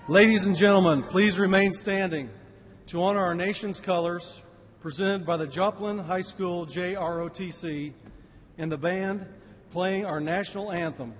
Ladies and gentlemen, please remain standing to honor our nation's colors, presented by the Joplin High School JROTC and the band playing our national anthem.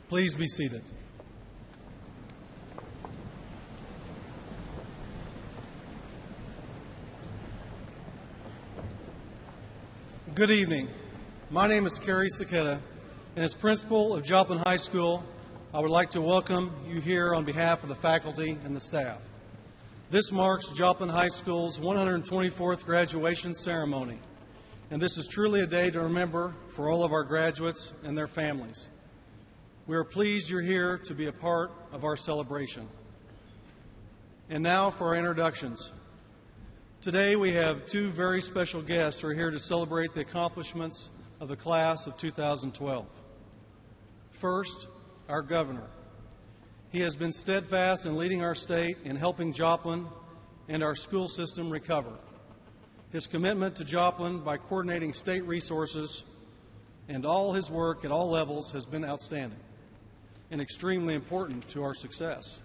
Please be seated. Good evening. My name is Kerry Saketa, and as principal of Joplin High School, I would like to welcome you here on behalf of the faculty and the staff. This marks Joplin High School's 124th graduation ceremony, and this is truly a day to remember for all of our graduates and their families. We are pleased you're here to be a part of our celebration. And now for our introductions. Today we have two very special guests who are here to celebrate the accomplishments of the class of 2012. First, our governor. He has been steadfast in leading our state in helping Joplin and our school system recover. His commitment to Joplin by coordinating state resources and all his work at all levels has been outstanding and extremely important to our success.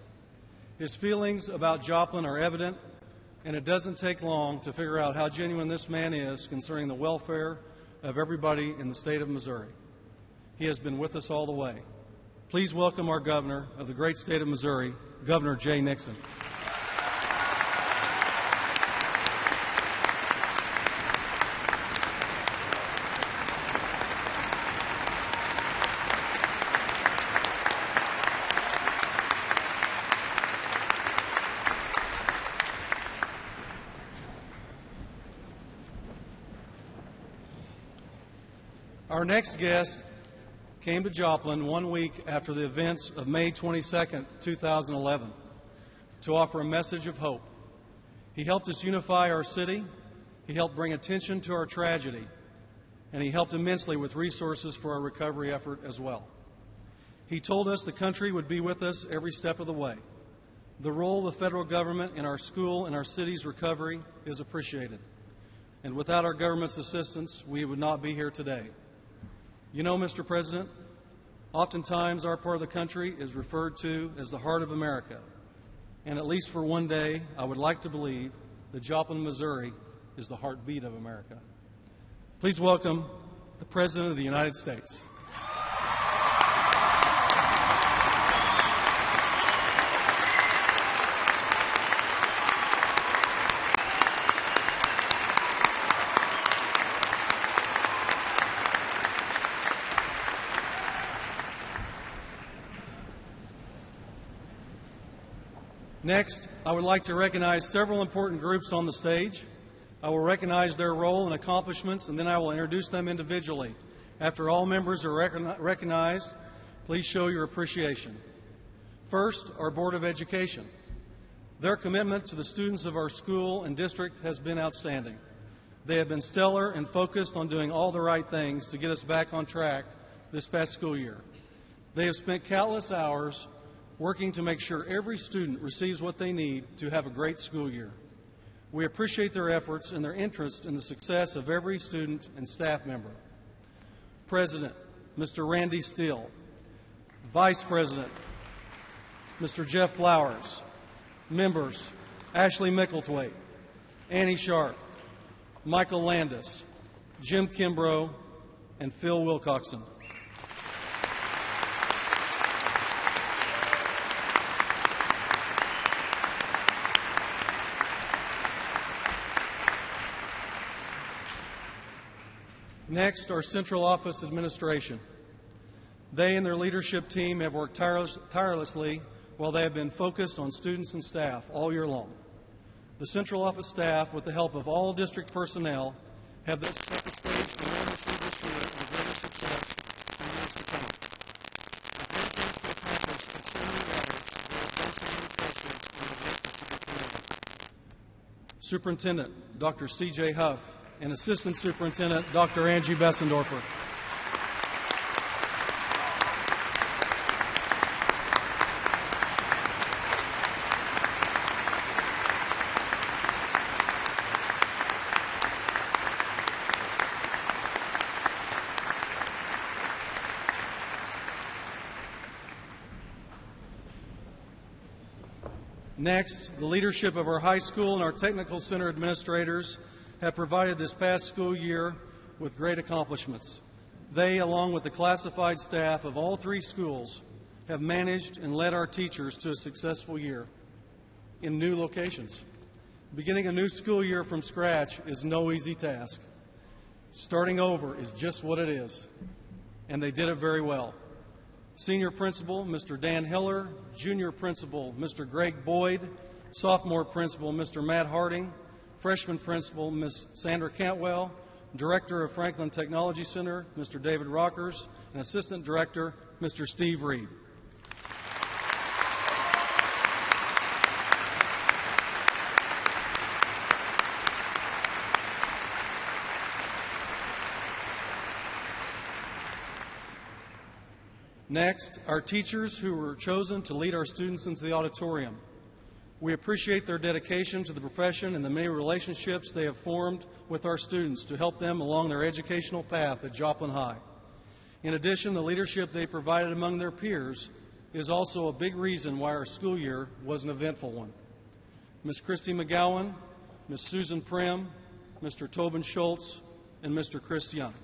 His feelings about Joplin are evident, and it doesn't take long to figure out how genuine this man is concerning the welfare of everybody in the state of Missouri. He has been with us all the way. Please welcome our governor of the great state of Missouri, Governor Jay Nixon. Our next guest came to Joplin 1 week after the events of May 22, 2011, to offer a message of hope. He helped us unify our city, he helped bring attention to our tragedy, and he helped immensely with resources for our recovery effort as well. He told us the country would be with us every step of the way. The role of the federal government in our school and our city's recovery is appreciated, and without our government's assistance, we would not be here today. You know, Mr. President, oftentimes our part of the country is referred to as the heart of America. And at least for one day, I would like to believe that Joplin, Missouri is the heartbeat of America. Please welcome the President of the United States. Next, I would like to recognize several important groups on the stage. I will recognize their role and accomplishments, and then I will introduce them individually. After all members are recognized, please show your appreciation. First, our Board of Education. Their commitment to the students of our school and district has been outstanding. They have been stellar and focused on doing all the right things to get us back on track this past school year. They have spent countless hours working to make sure every student receives what they need to have a great school year. We appreciate their efforts and their interest in the success of every student and staff member. President, Mr. Randy Steele. Vice President, Mr. Jeff Flowers. Members, Ashley Micklethwaite, Annie Sharp, Michael Landis, Jim Kimbrough, and Phil Wilcoxon. Next, our Central Office Administration. They and their leadership team have worked tirelessly while they have been focused on students and staff all year long. The Central Office staff, with the help of all district personnel, have set the stage for what we see this year and greater success for years to come. With many things to accomplish and so many levels, there has been some pressure on the work that should be commended. Superintendent, Dr. C.J. Huff, and Assistant Superintendent, Dr. Angie Bessendorfer. Next, the leadership of our high school and our technical center administrators have provided this past school year with great accomplishments. They, along with the classified staff of all three schools, have managed and led our teachers to a successful year in new locations. Beginning a new school year from scratch is no easy task. Starting over is just what it is, and they did it very well. Senior Principal, Mr. Dan Hiller, Junior Principal, Mr. Greg Boyd, Sophomore Principal, Mr. Matt Harding, Freshman Principal, Ms. Sandra Cantwell, Director of Franklin Technology Center, Mr. David Rockers, and Assistant Director, Mr. Steve Reed. Next, our teachers who were chosen to lead our students into the auditorium. We appreciate their dedication to the profession and the many relationships they have formed with our students to help them along their educational path at Joplin High. In addition, the leadership they provided among their peers is also a big reason why our school year was an eventful one. Ms. Christy McGowan, Ms. Susan Prim, Mr. Tobin Schultz, and Mr. Chris Young.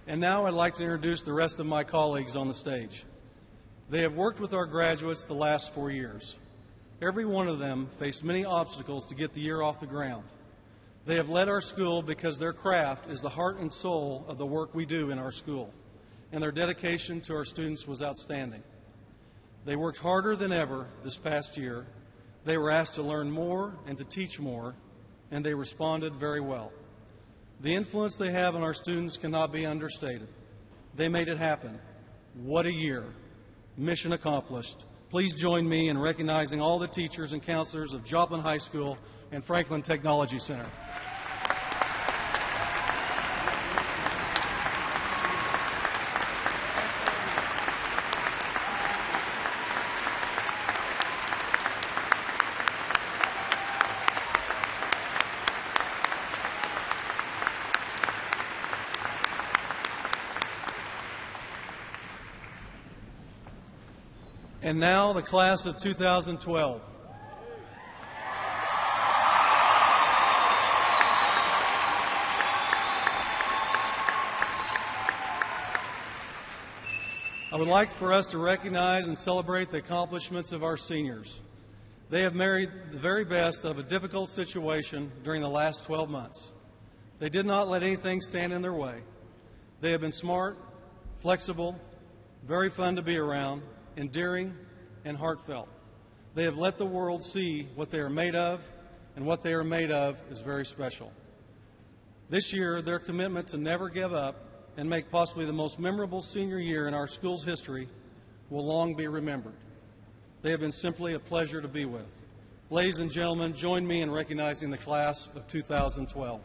And now I'd like to introduce the rest of my colleagues on the stage. They have worked with our graduates the last 4 years. Every one of them faced many obstacles to get the year off the ground. They have led our school because their craft is the heart and soul of the work we do in our school, and their dedication to our students was outstanding. They worked harder than ever this past year. They were asked to learn more and to teach more, and they responded very well. The influence they have on our students cannot be understated. They made it happen. What a year. Mission accomplished. Please join me in recognizing all the teachers and counselors of Joplin High School and Franklin Technology Center. And now the class of 2012. I would like for us to recognize and celebrate the accomplishments of our seniors. They have made the very best of a difficult situation during the last 12 months. They did not let anything stand in their way. They have been smart, flexible, very fun to be around, endearing, and heartfelt. They have let the world see what they are made of, and what they are made of is very special. This year, their commitment to never give up and make possibly the most memorable senior year in our school's history will long be remembered. They have been simply a pleasure to be with. Ladies and gentlemen, join me in recognizing the class of 2012.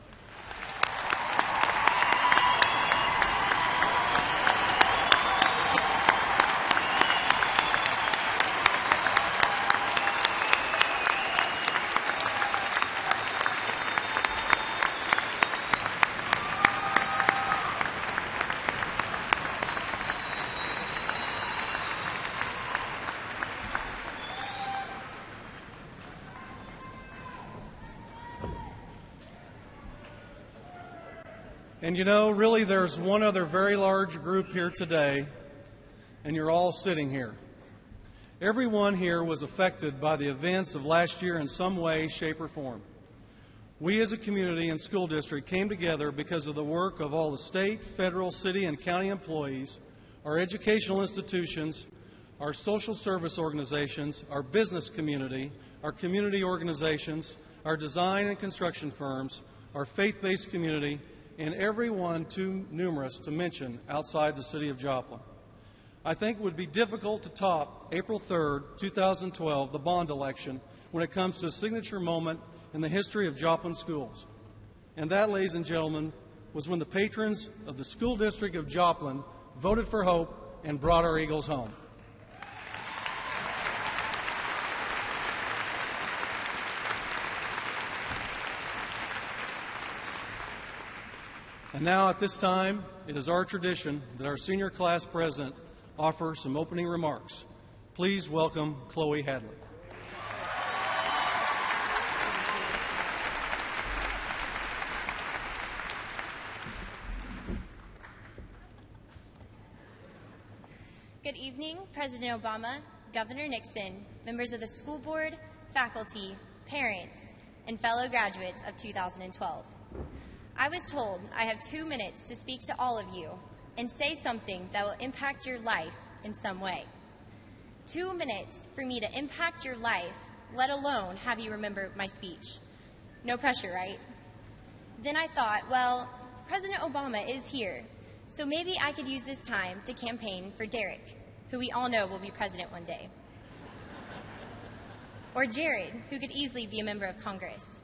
And you know, really there's one other very large group here today, and you're all sitting here. Everyone here was affected by the events of last year in some way, shape, or form. We as a community and school district came together because of the work of all the state, federal, city, and county employees, our educational institutions, our social service organizations, our business community, our community organizations, our design and construction firms, our faith-based community, and everyone too numerous to mention outside the city of Joplin. I think it would be difficult to top April 3rd, 2012, the bond election, when it comes to a signature moment in the history of Joplin schools. And that, ladies and gentlemen, was when the patrons of the school district of Joplin voted for hope and brought our Eagles home. And now, at this time, it is our tradition that our senior class president offer some opening remarks. Please welcome Chloe Hadley. President Obama, Governor Nixon, members of the school board, faculty, parents, and fellow graduates of 2012. I was told I have 2 minutes to speak to all of you and say something that will impact your life in some way. 2 minutes for me to impact your life, let alone have you remember my speech. No pressure, right? Then I thought, well, President Obama is here, so maybe I could use this time to campaign for Derek, who we all know will be president one day. Or Jared, who could easily be a member of Congress.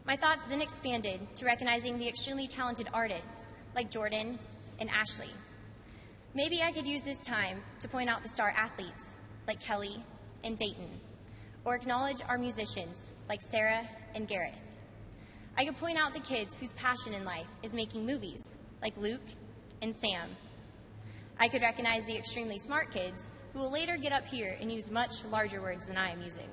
My thoughts then expanded to recognizing the extremely talented artists like Jordan and Ashley. Maybe I could use this time to point out the star athletes like Kelly and Dayton, or acknowledge our musicians like Sarah and Gareth. I could point out the kids whose passion in life is making movies like Luke and Sam. I could recognize the extremely smart kids who will later get up here and use much larger words than I am using.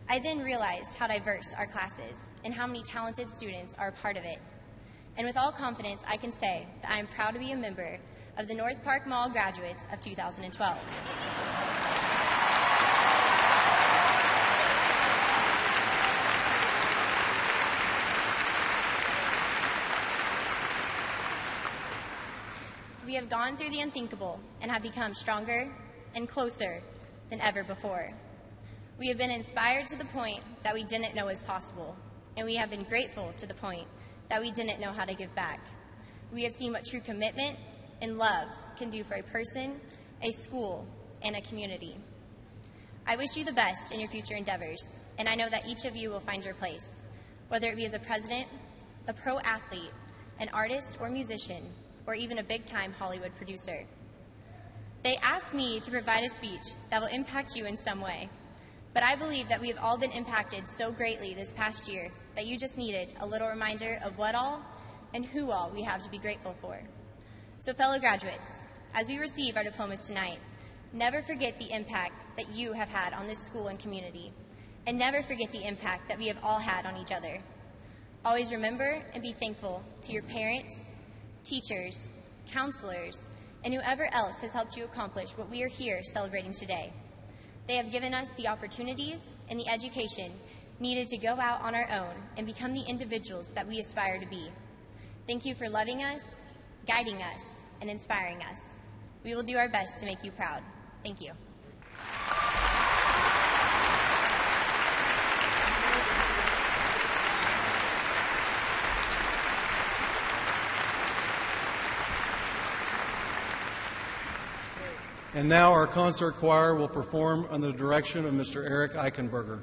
I then realized how diverse our class is and how many talented students are a part of it. And with all confidence, I can say that I am proud to be a member of the North Park Mall graduates of 2012. We have gone through the unthinkable and have become stronger and closer than ever before. We have been inspired to the point that we didn't know was possible, and we have been grateful to the point that we didn't know how to give back. We have seen what true commitment and love can do for a person, a school, and a community. I wish you the best in your future endeavors, and I know that each of you will find your place, whether it be as a president, a pro athlete, an artist or musician, or even a big-time Hollywood producer. They asked me to provide a speech that will impact you in some way, but I believe that we have all been impacted so greatly this past year that you just needed a little reminder of what all and who all we have to be grateful for. So fellow graduates, as we receive our diplomas tonight, never forget the impact that you have had on this school and community, and never forget the impact that we have all had on each other. Always remember and be thankful to your parents, teachers, counselors, and whoever else has helped you accomplish what we are here celebrating today. They have given us the opportunities and the education needed to go out on our own and become the individuals that we aspire to be. Thank you for loving us, guiding us, and inspiring us. We will do our best to make you proud. Thank you. And now our concert choir will perform under the direction of Mr. Eric Eichenberger.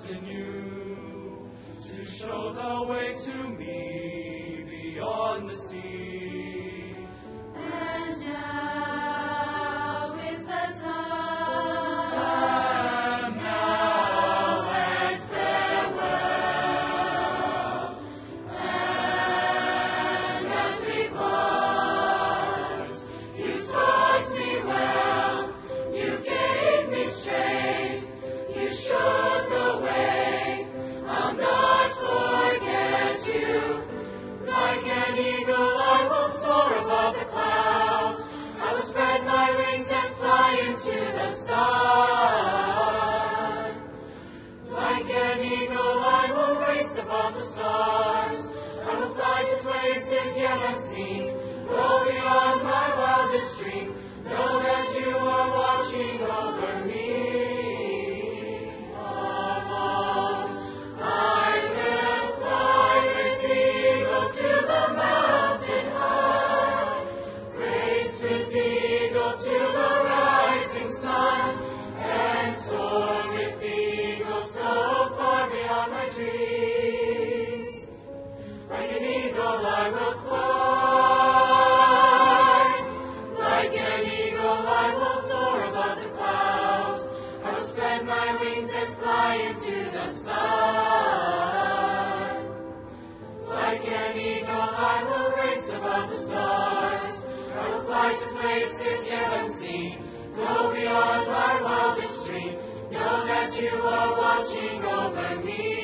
trust in you to show the way to me beyond the sea. And now is the time. And now and farewell. And as we part, you taught me well, you gave me strength, you showed the way. I'll not forget you. Like an eagle I will soar above the clouds. I will spread my wings and fly into the sun. Like an eagle I will race above the stars. I will fly to places yet unseen, go beyond my wildest dream. Know that you are watching over me. Alone, I will fly with the eagle to the mountain high. Race with the eagle to the rising sun, and soar with the eagle so far beyond my dreams. Like an eagle I will fly. Like an eagle I will soar above the clouds. I will spread my wings and fly into the sun. Like an eagle I will race above the stars. I will fly to places yet unseen, go beyond my wildest dream. Know that you are watching over me.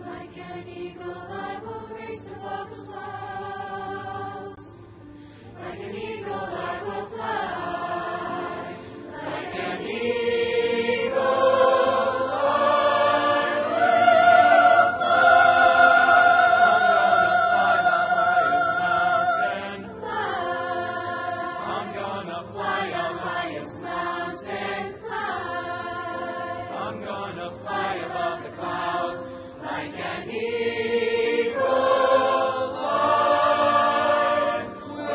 Like an eagle I will race above the clouds. Like an eagle I will fly. Like an eagle I will fly. I'm gonna fly the highest mountain. Fly. I'm gonna fly above the clouds. Like an eagle I will fly.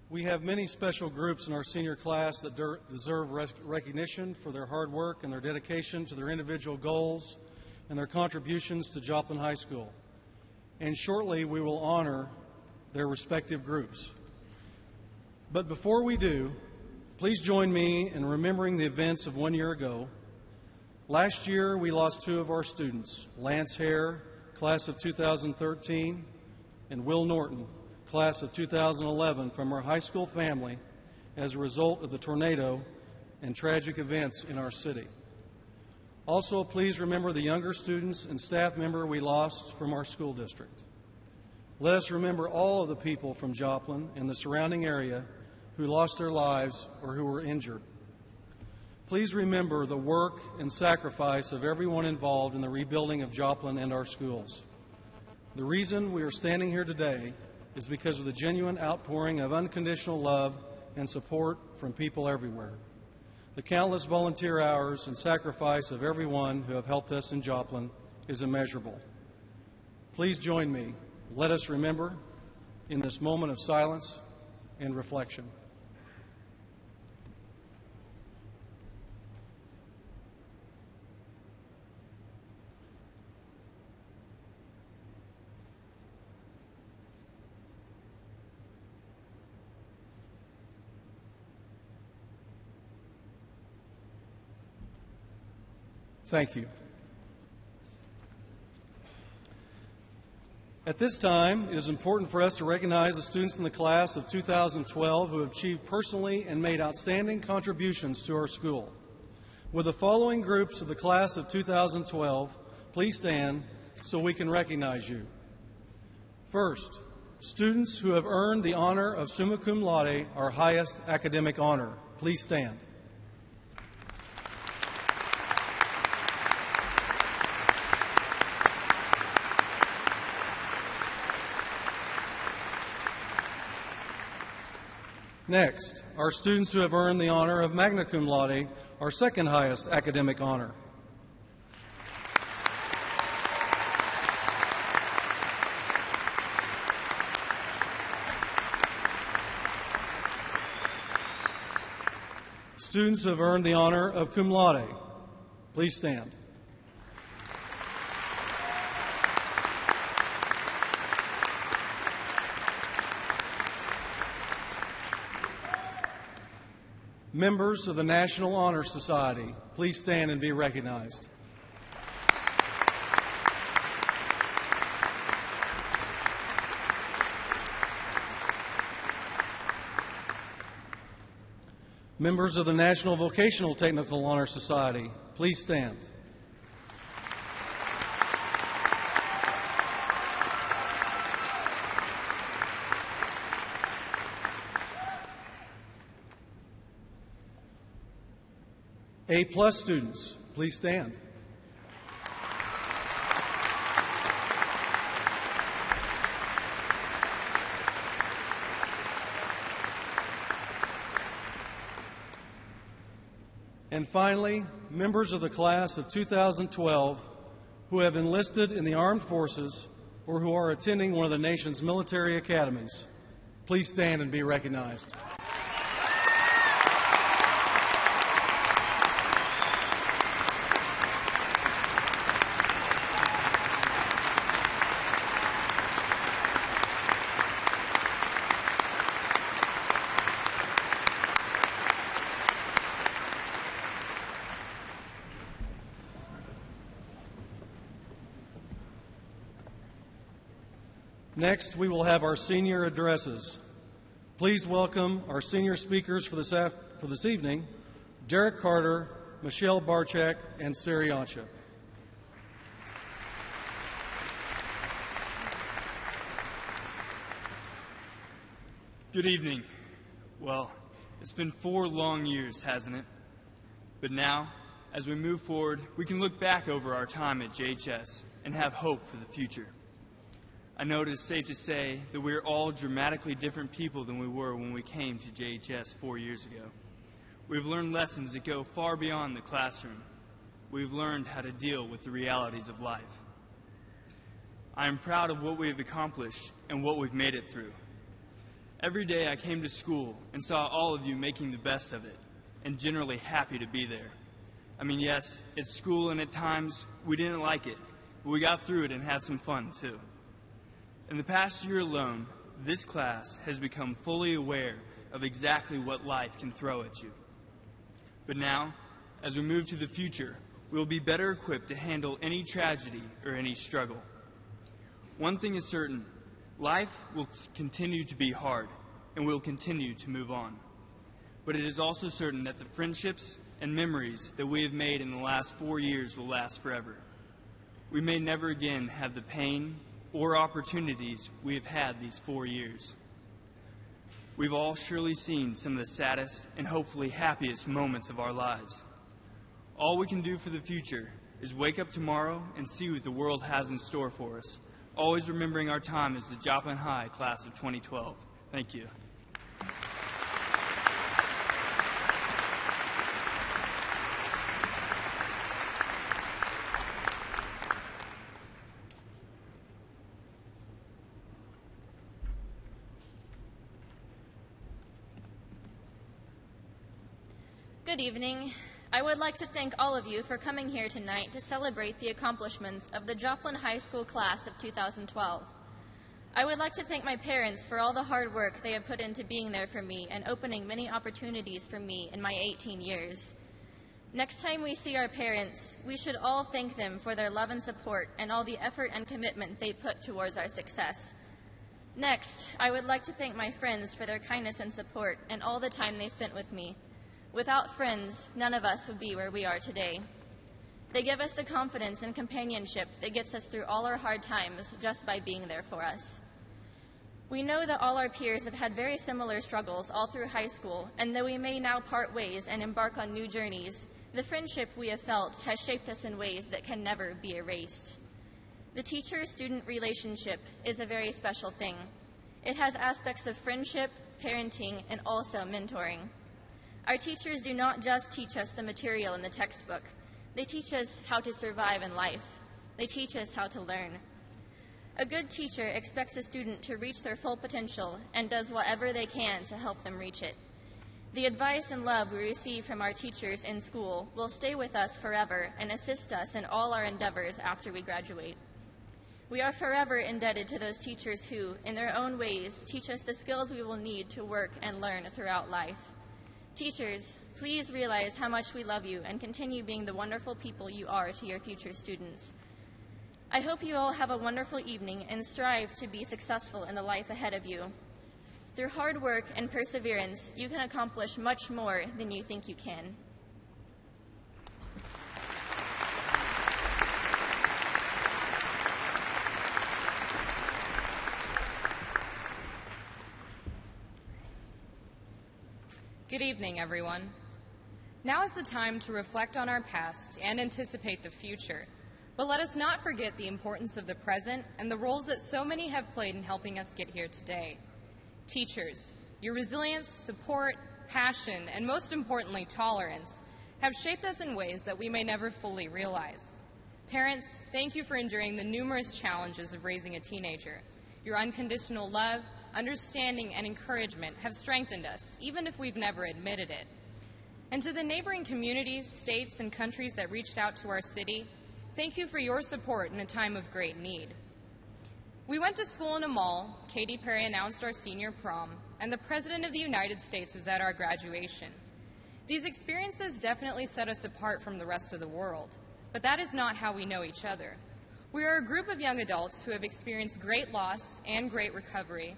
We have many special groups in our senior class that deserve recognition for their hard work and their dedication to their individual goals and their contributions to Joplin High School. And shortly we will honor their respective groups. But before we do, please join me in remembering the events of 1 year ago. Last year we lost two of our students, Lance Hare, class of 2013, and Will Norton, class of 2011, from our high school family as a result of the tornado and tragic events in our city. Also, please remember the younger students and staff member we lost from our school district. Let us remember all of the people from Joplin and the surrounding area who lost their lives or who were injured. Please remember the work and sacrifice of everyone involved in the rebuilding of Joplin and our schools. The reason we are standing here today is because of the genuine outpouring of unconditional love and support from people everywhere. The countless volunteer hours and sacrifice of everyone who have helped us in Joplin is immeasurable. Please join me. Let us remember in this moment of silence and reflection. Thank you. At this time, it is important for us to recognize the students in the class of 2012 who have achieved personally and made outstanding contributions to our school. With the following groups of the class of 2012, please stand so we can recognize you. First, students who have earned the honor of summa cum laude, our highest academic honor. Please stand. Next, our students who have earned the honor of magna cum laude, our second highest academic honor. Students who have earned the honor of cum laude, please stand. Members of the National Honor Society, please stand and be recognized. Members of the National Vocational Technical Honor Society, please stand. A+ students, please stand. And finally, members of the class of 2012 who have enlisted in the armed forces or who are attending one of the nation's military academies, please stand and be recognized. Next, we will have our senior addresses. Please welcome our senior speakers for this evening, Derek Carter, Michelle Barchak, and Sari Ancha. Good evening. Well, it's been 4 long years, hasn't it? But now, as we move forward, we can look back over our time at JHS and have hope for the future. I know it is safe to say that we are all dramatically different people than we were when we came to JHS 4 years ago. We've learned lessons that go far beyond the classroom. We've learned how to deal with the realities of life. I am proud of what we have accomplished and what we've made it through. Every day I came to school and saw all of you making the best of it and generally happy to be there. I mean, yes, it's school and at times we didn't like it, but we got through it and had some fun too. In the past year alone, this class has become fully aware of exactly what life can throw at you. But now, as we move to the future, we will be better equipped to handle any tragedy or any struggle. One thing is certain, life will continue to be hard, and we will continue to move on. But it is also certain that the friendships and memories that we have made in the last 4 years will last forever. We may never again have the pain or opportunities we have had these 4 years. We've all surely seen some of the saddest and hopefully happiest moments of our lives. All we can do for the future is wake up tomorrow and see what the world has in store for us, always remembering our time as the Joplin High class of 2012. Thank you. Good evening. I would like to thank all of you for coming here tonight to celebrate the accomplishments of the Joplin High School class of 2012. I would like to thank my parents for all the hard work they have put into being there for me and opening many opportunities for me in my 18 years. Next time we see our parents, we should all thank them for their love and support and all the effort and commitment they put towards our success. Next, I would like to thank my friends for their kindness and support and all the time they spent with me. Without friends, none of us would be where we are today. They give us the confidence and companionship that gets us through all our hard times just by being there for us. We know that all our peers have had very similar struggles all through high school, and though we may now part ways and embark on new journeys, the friendship we have felt has shaped us in ways that can never be erased. The teacher-student relationship is a very special thing. It has aspects of friendship, parenting, and also mentoring. Our teachers do not just teach us the material in the textbook. They teach us how to survive in life. They teach us how to learn. A good teacher expects a student to reach their full potential and does whatever they can to help them reach it. The advice and love we receive from our teachers in school will stay with us forever and assist us in all our endeavors after we graduate. We are forever indebted to those teachers who, in their own ways, teach us the skills we will need to work and learn throughout life. Teachers, please realize how much we love you and continue being the wonderful people you are to your future students. I hope you all have a wonderful evening and strive to be successful in the life ahead of you. Through hard work and perseverance, you can accomplish much more than you think you can. Good evening, everyone. Now is the time to reflect on our past and anticipate the future. But let us not forget the importance of the present and the roles that so many have played in helping us get here today. Teachers, your resilience, support, passion, and most importantly, tolerance have shaped us in ways that we may never fully realize. Parents, thank you for enduring the numerous challenges of raising a teenager. Your unconditional love, understanding, and encouragement have strengthened us, even if we've never admitted it. And to the neighboring communities, states, and countries that reached out to our city, thank you for your support in a time of great need. We went to school in a mall, Katy Perry announced our senior prom, and the President of the United States is at our graduation. These experiences definitely set us apart from the rest of the world, but that is not how we know each other. We are a group of young adults who have experienced great loss and great recovery,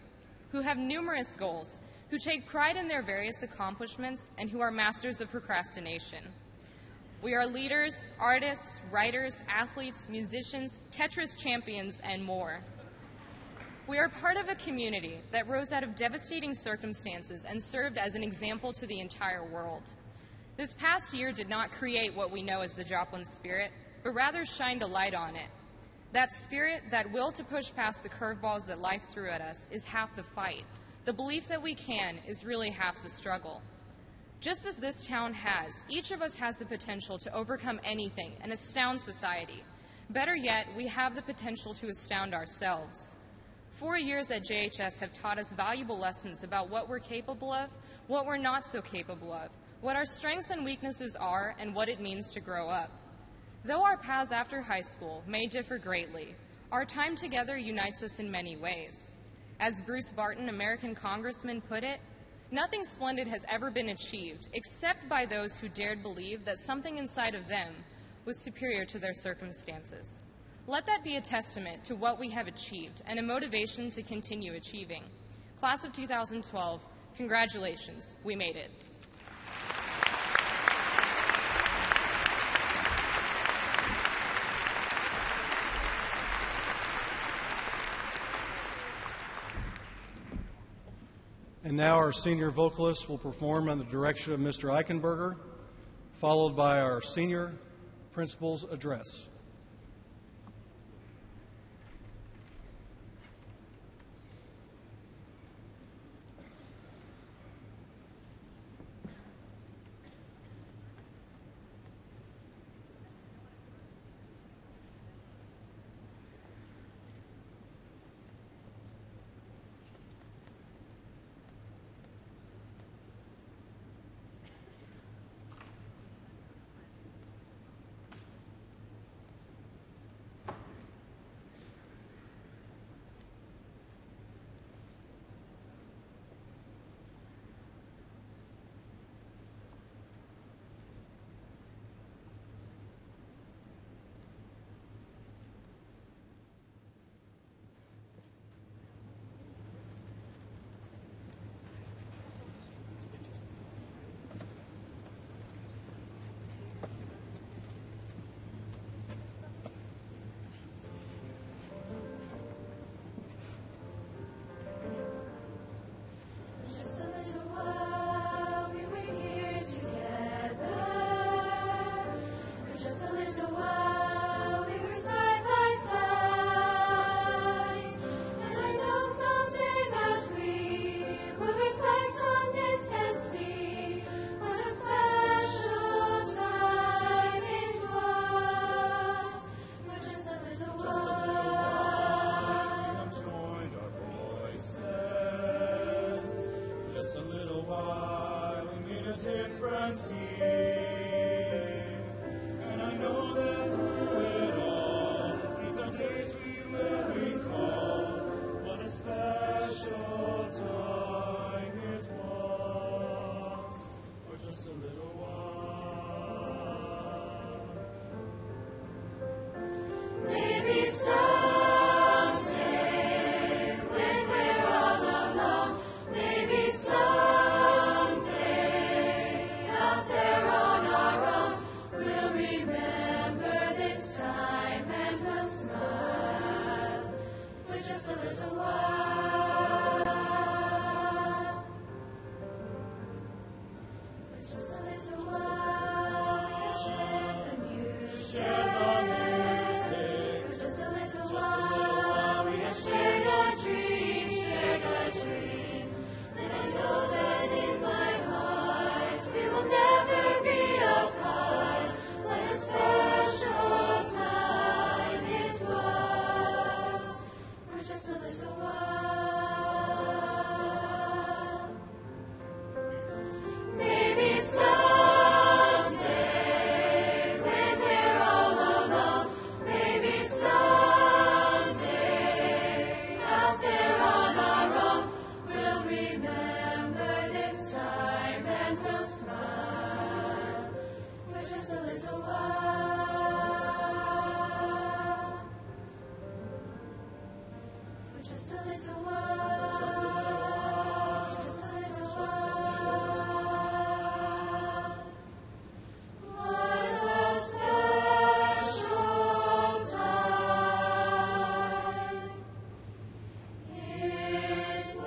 who have numerous goals, who take pride in their various accomplishments, and who are masters of procrastination. We are leaders, artists, writers, athletes, musicians, Tetris champions, and more. We are part of a community that rose out of devastating circumstances and served as an example to the entire world. This past year did not create what we know as the Joplin spirit, but rather shined a light on it. That spirit, that will to push past the curveballs that life threw at us, is half the fight. The belief that we can is really half the struggle. Just as this town has, each of us has the potential to overcome anything and astound society. Better yet, we have the potential to astound ourselves. 4 years at JHS have taught us valuable lessons about what we're capable of, what we're not so capable of, what our strengths and weaknesses are, and what it means to grow up. Though our paths after high school may differ greatly, our time together unites us in many ways. As Bruce Barton, American congressman, put it, nothing splendid has ever been achieved except by those who dared believe that something inside of them was superior to their circumstances. Let that be a testament to what we have achieved and a motivation to continue achieving. Class of 2012, congratulations, we made it. And now our senior vocalist will perform under the direction of Mr. Eichenberger, followed by our senior principal's address. little while we were side by side, and I know someday that we will reflect on this and see what a special time it was. For just a little while, Joined our voices. Just a little while, we made a difference here. And I know that through it all, these are days we will recall. What a special time it was. For just a little while. maybe someday when we're all alone, maybe someday out there on our own, we'll remember this time and we'll smile for just a little while. For just a little while, we'll share the music. For just a little while, we have shared a dream, and I know that in my heart we will never be apart. What a special time it was, for just a little while. Maybe someday when we're all alone, maybe someday out there on our own, we'll remember this time and we'll smile for just a little while. For just a little while. Just a little while. Just a little while. What a special time it was.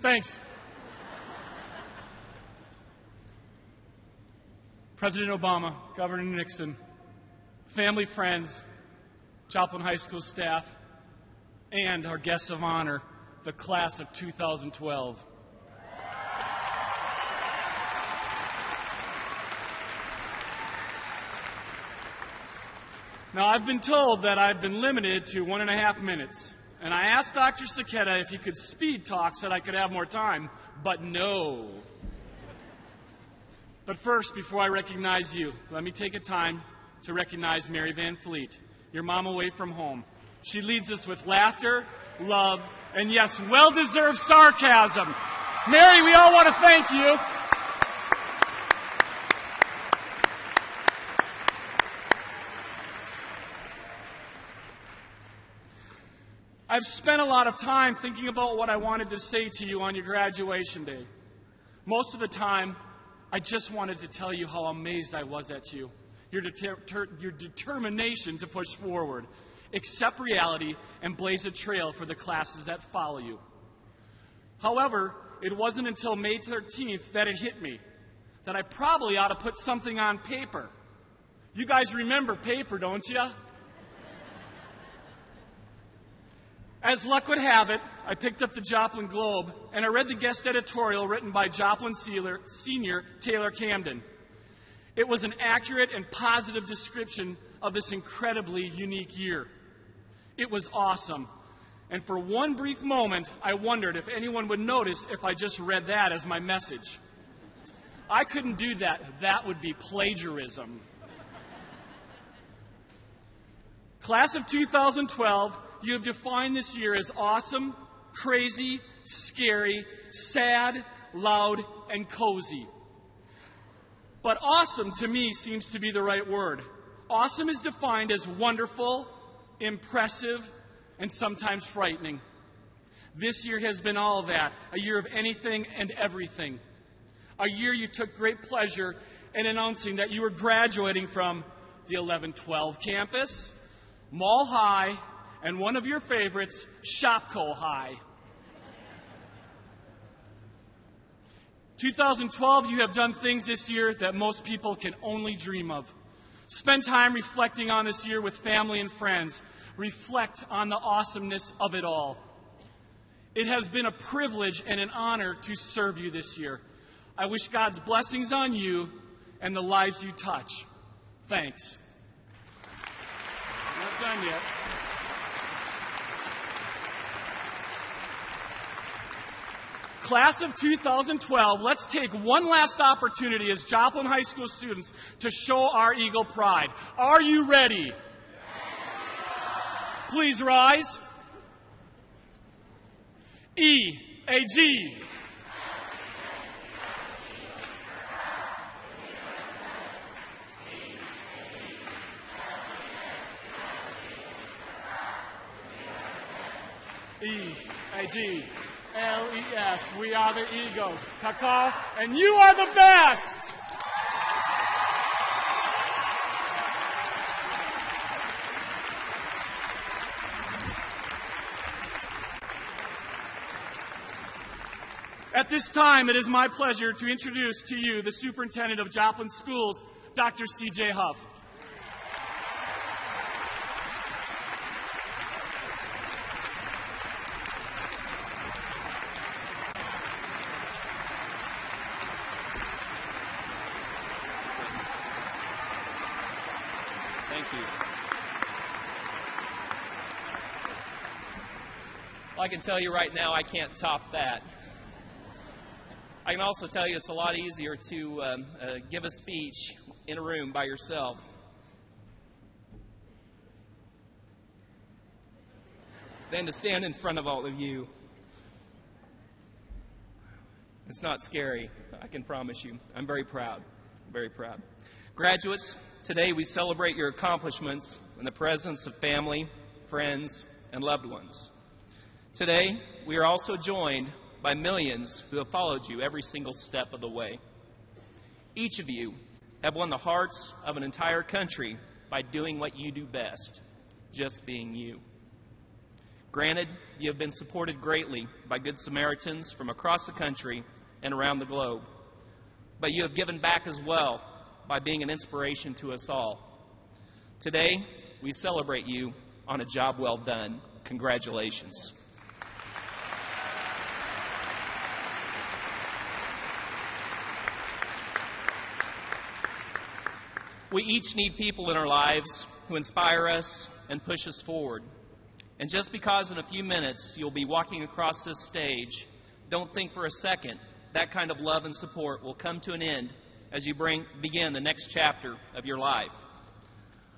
Thanks. President Obama, Governor Nixon, family, friends, Joplin High School staff, and our guests of honor, the class of 2012. Now, I've been told that I've been limited to 1.5 minutes, and I asked Dr. Saketa if he could speed talk so that I could have more time, but no. But first, before I recognize you, let me take a time to recognize Mary Van Fleet, your mom away from home. She leads us with laughter, love, and yes, well-deserved sarcasm. Mary, we all want to thank you. I've spent a lot of time thinking about what I wanted to say to you on your graduation day. Most of the time, I just wanted to tell you how amazed I was at you, your determination to push forward, accept reality, and blaze a trail for the classes that follow you. However, it wasn't until May 13th that it hit me that I probably ought to put something on paper. You guys remember paper, don't you? As luck would have it, I picked up the Joplin Globe, and I read the guest editorial written by Joplin Senior Taylor Camden. It was an accurate and positive description of this incredibly unique year. It was awesome. And for one brief moment, I wondered if anyone would notice if I just read that as my message. I couldn't do that. That would be plagiarism. Class of 2012, you have defined this year as awesome, crazy, scary, sad, loud, and cozy. But awesome to me seems to be the right word. Awesome is defined as wonderful, impressive, and sometimes frightening. This year has been all of that, a year of anything and everything. A year you took great pleasure in announcing that you were graduating from the 11-12 campus, Mall High, and one of your favorites, Shopko High. 2012, you have done things this year that most people can only dream of. Spend time reflecting on this year with family and friends. Reflect on the awesomeness of it all. It has been a privilege and an honor to serve you this year. I wish God's blessings on you and the lives you touch. Thanks. I'm not done yet. Class of 2012, let's take one last opportunity as Joplin High School students to show our Eagle pride. Are you ready? Please rise. E-A-G. E-A-G-L-E-S. We are the Eagles. Kaka, and you are the best! At this time, it is my pleasure to introduce to you the Superintendent of Joplin Schools, Dr. C.J. Huff. Thank you. Well, I can tell you right now, I can't top that. I can also tell you it's a lot easier to give a speech in a room by yourself. Than to stand in front of all of you. It's not scary, I can promise you. I'm very proud, very proud. Graduates, today we celebrate your accomplishments in the presence of family, friends, and loved ones. Today, we are also joined by millions who have followed you every single step of the way. Each of you have won the hearts of an entire country by doing what you do best, just being you. Granted, you have been supported greatly by Good Samaritans from across the country and around the globe, but you have given back as well by being an inspiration to us all. Today, we celebrate you on a job well done. Congratulations. We each need people in our lives who inspire us and push us forward. And just because in a few minutes you'll be walking across this stage, don't think for a second that kind of love and support will come to an end as you begin the next chapter of your life.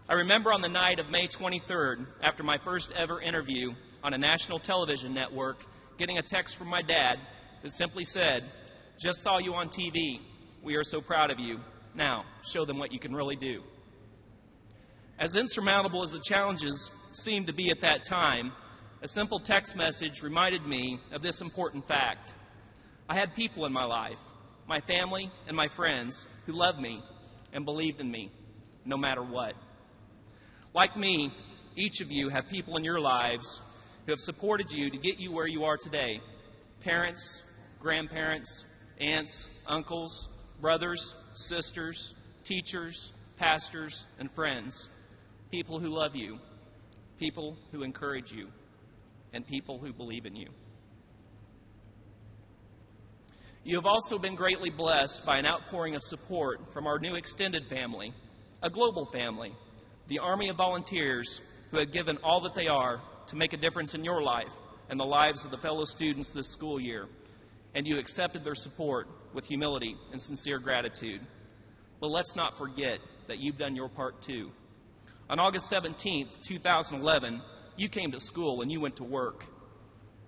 I remember on the night of May 23rd, after my first ever interview on a national television network, getting a text from my dad that simply said, "Just saw you on TV. We are so proud of you. Now, show them what you can really do." As insurmountable as the challenges seemed to be at that time, a simple text message reminded me of this important fact. I had people in my life, my family and my friends, who loved me and believed in me, no matter what. Like me, each of you have people in your lives who have supported you to get you where you are today. Parents, grandparents, aunts, uncles, brothers, sisters, teachers, pastors, and friends, people who love you, people who encourage you, and people who believe in you. You have also been greatly blessed by an outpouring of support from our new extended family, a global family, the Army of Volunteers who have given all that they are to make a difference in your life and the lives of the fellow students this school year, and you accepted their support with humility and sincere gratitude. But let's not forget that you've done your part too. On August 17th, 2011, you came to school and you went to work.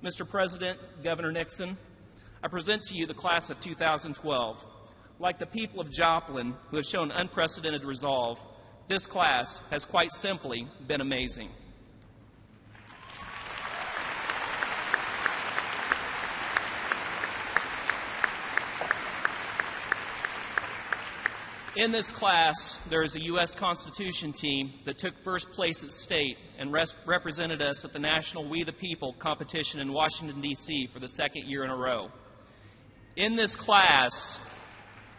Mr. President, Governor Nixon, I present to you the class of 2012. Like the people of Joplin who have shown unprecedented resolve, this class has quite simply been amazing. In this class, there is a U.S. Constitution team that took first place at state and represented us at the National We the People competition in Washington, D.C. for the second year in a row. In this class,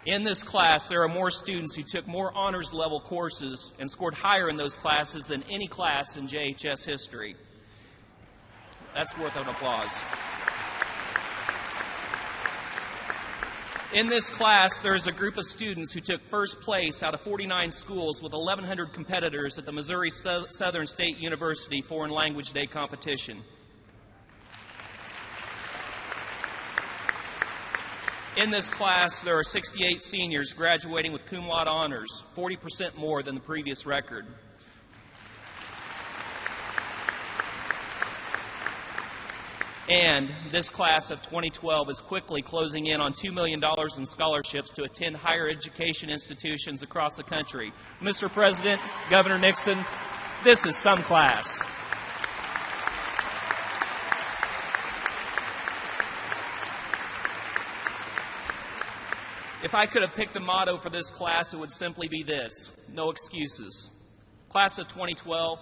there are more students who took more honors level courses and scored higher in those classes than any class in JHS history. That's worth an applause. In this class, there is a group of students who took first place out of 49 schools with 1,100 competitors at the Missouri Southern State University Foreign Language Day competition. In this class, there are 68 seniors graduating with cum laude honors, 40% more than the previous record. And this class of 2012 is quickly closing in on $2 million in scholarships to attend higher education institutions across the country. Mr. President, Governor Nixon, this is some class. If I could have picked a motto for this class, it would simply be this: no excuses. Class of 2012,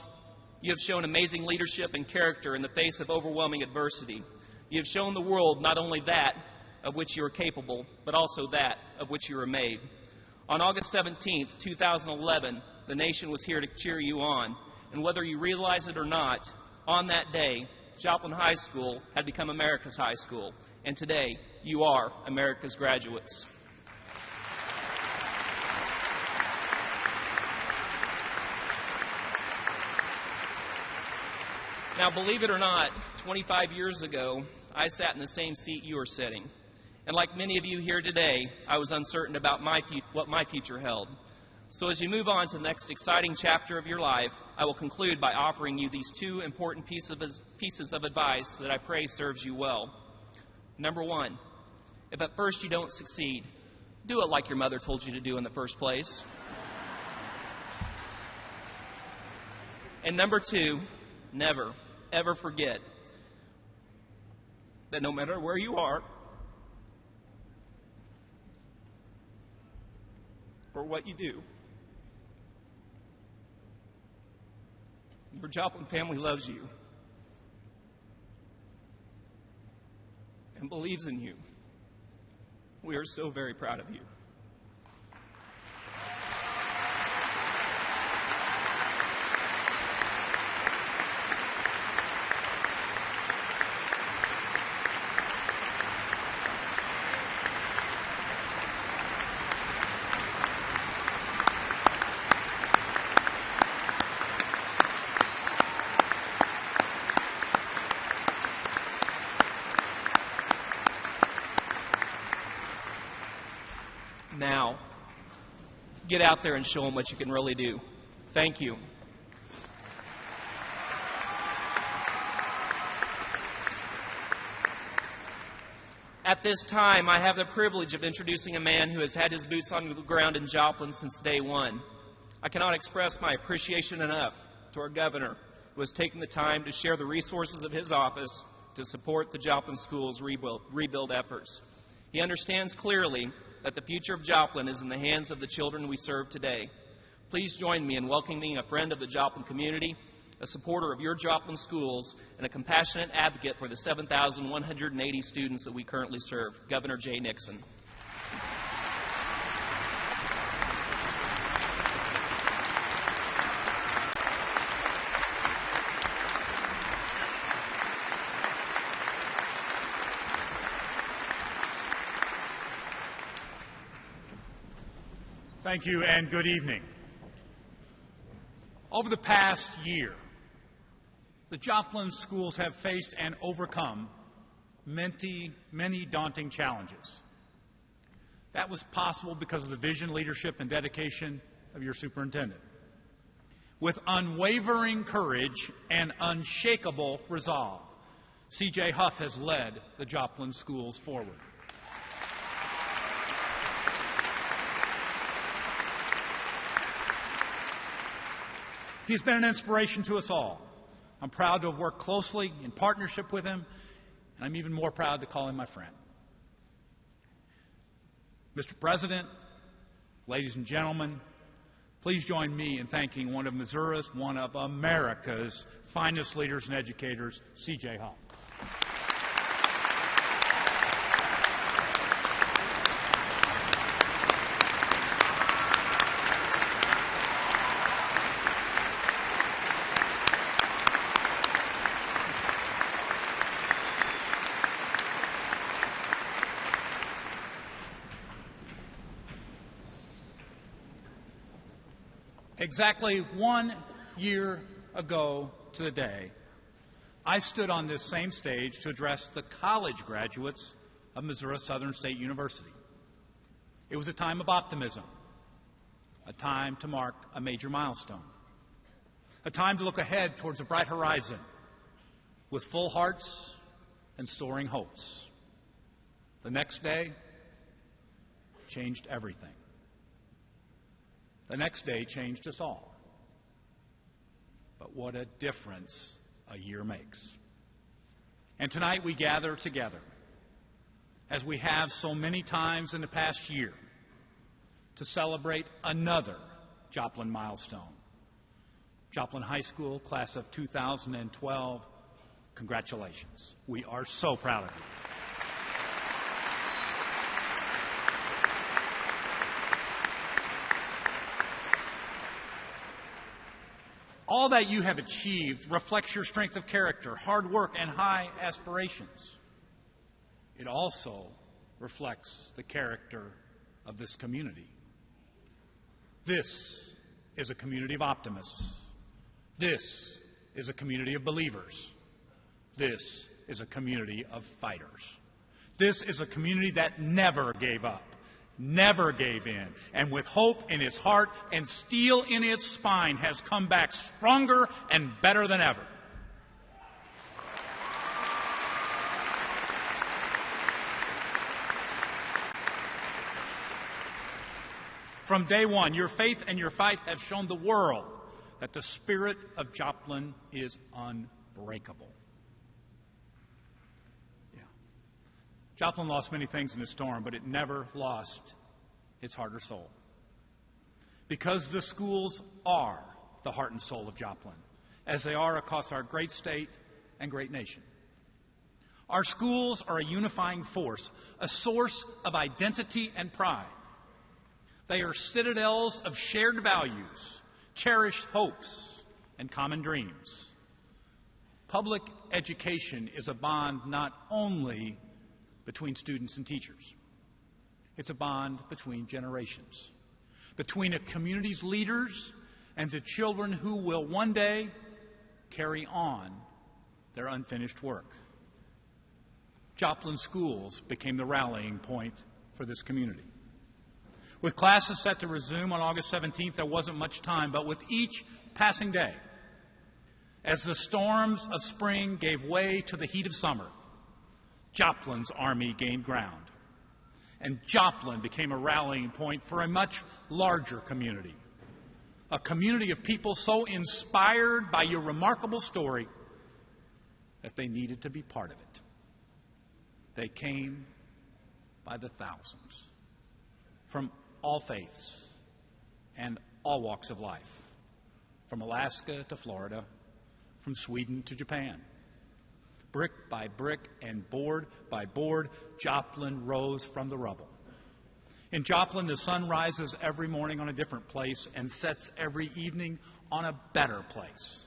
you have shown amazing leadership and character in the face of overwhelming adversity. You have shown the world not only that of which you are capable, but also that of which you are made. On August 17th, 2011, the nation was here to cheer you on. And whether you realize it or not, on that day, Joplin High School had become America's high school. And today, you are America's graduates. Now, believe it or not, 25 years ago, I sat in the same seat you are sitting. And like many of you here today, I was uncertain about what my future held. So as you move on to the next exciting chapter of your life, I will conclude by offering you these two important pieces of advice that I pray serves you well. Number one, if at first you don't succeed, do it like your mother told you to do in the first place. And number two, never, ever forget that no matter where you are or what you do, your Joplin family loves you and believes in you. We are so very proud of you. Now, get out there and show them what you can really do. Thank you. At this time, I have the privilege of introducing a man who has had his boots on the ground in Joplin since day one. I cannot express my appreciation enough to our governor, who has taken the time to share the resources of his office to support the Joplin School's rebuild efforts. He understands clearly that the future of Joplin is in the hands of the children we serve today. Please join me in welcoming a friend of the Joplin community, a supporter of your Joplin schools, and a compassionate advocate for the 7,180 students that we currently serve, Governor Jay Nixon. Thank you and good evening. Over the past year, the Joplin schools have faced and overcome many daunting challenges. That was possible because of the vision, leadership, and dedication of your superintendent. With unwavering courage and unshakable resolve, C.J. Huff has led the Joplin schools forward. He's been an inspiration to us all. I'm proud to have worked closely in partnership with him, and I'm even more proud to call him my friend. Mr. President, ladies and gentlemen, please join me in thanking one of Missouri's, one of America's finest leaders and educators, C.J. Huff. Exactly 1 year ago to the day, I stood on this same stage to address the college graduates of Missouri Southern State University. It was a time of optimism, a time to mark a major milestone, a time to look ahead towards a bright horizon with full hearts and soaring hopes. The next day changed everything. The next day changed us all. But what a difference a year makes. And tonight we gather together, as we have so many times in the past year, to celebrate another Joplin milestone. Joplin High School, class of 2012, congratulations. We are so proud of you. All that you have achieved reflects your strength of character, hard work, and high aspirations. It also reflects the character of this community. This is a community of optimists. This is a community of believers. This is a community of fighters. This is a community that never gave up, never gave in, and with hope in its heart and steel in its spine has come back stronger and better than ever. From day one, your faith and your fight have shown the world that the spirit of Joplin is unbreakable. Joplin lost many things in the storm, but it never lost its heart or soul. Because the schools are the heart and soul of Joplin, as they are across our great state and great nation. Our schools are a unifying force, a source of identity and pride. They are citadels of shared values, cherished hopes, and common dreams. Public education is a bond not only between students and teachers. It's a bond between generations, between a community's leaders and the children who will one day carry on their unfinished work. Joplin schools became the rallying point for this community. With classes set to resume on August 17th, there wasn't much time, but with each passing day, as the storms of spring gave way to the heat of summer, Joplin's army gained ground, and Joplin became a rallying point for a much larger community, a community of people so inspired by your remarkable story that they needed to be part of it. They came by the thousands from all faiths and all walks of life, from Alaska to Florida, from Sweden to Japan. Brick by brick and board by board, Joplin rose from the rubble. In Joplin, the sun rises every morning on a different place and sets every evening on a better place.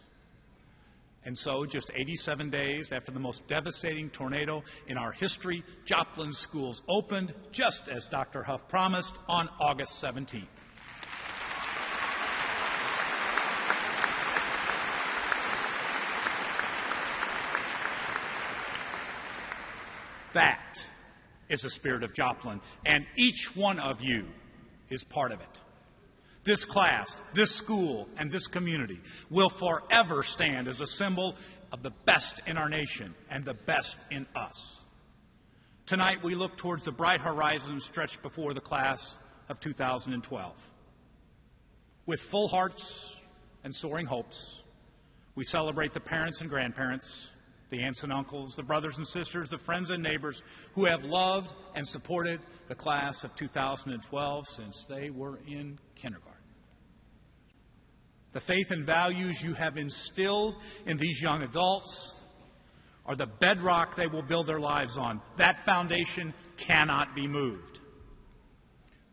And so, just 87 days after the most devastating tornado in our history, Joplin schools opened, just as Dr. Huff promised, on August 17th. That is the spirit of Joplin, and each one of you is part of it. This class, this school, and this community will forever stand as a symbol of the best in our nation and the best in us. Tonight, we look towards the bright horizon stretched before the class of 2012. With full hearts and soaring hopes, we celebrate the parents and grandparents, the aunts and uncles, the brothers and sisters, the friends and neighbors who have loved and supported the class of 2012 since they were in kindergarten. The faith and values you have instilled in these young adults are the bedrock they will build their lives on. That foundation cannot be moved.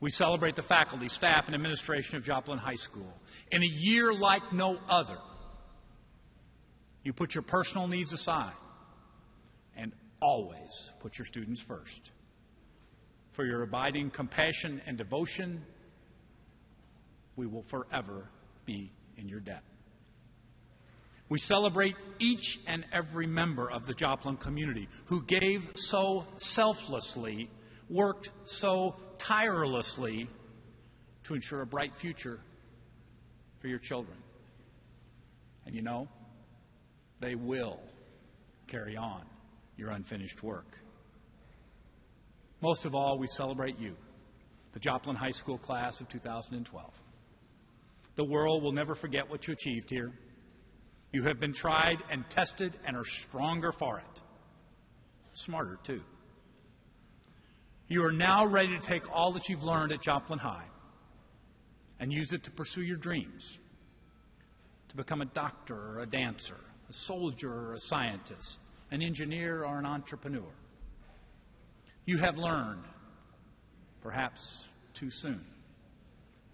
We celebrate the faculty, staff, and administration of Joplin High School. In a year like no other, you put your personal needs aside and always put your students first. For your abiding compassion and devotion, we will forever be in your debt. We celebrate each and every member of the Joplin community who gave so selflessly, worked so tirelessly to ensure a bright future for your children. And you know, they will carry on your unfinished work. Most of all, we celebrate you, the Joplin High School class of 2012. The world will never forget what you achieved here. You have been tried and tested and are stronger for it. Smarter, too. You are now ready to take all that you've learned at Joplin High and use it to pursue your dreams, to become a doctor or a dancer, a soldier or a scientist, an engineer or an entrepreneur. You have learned, perhaps too soon,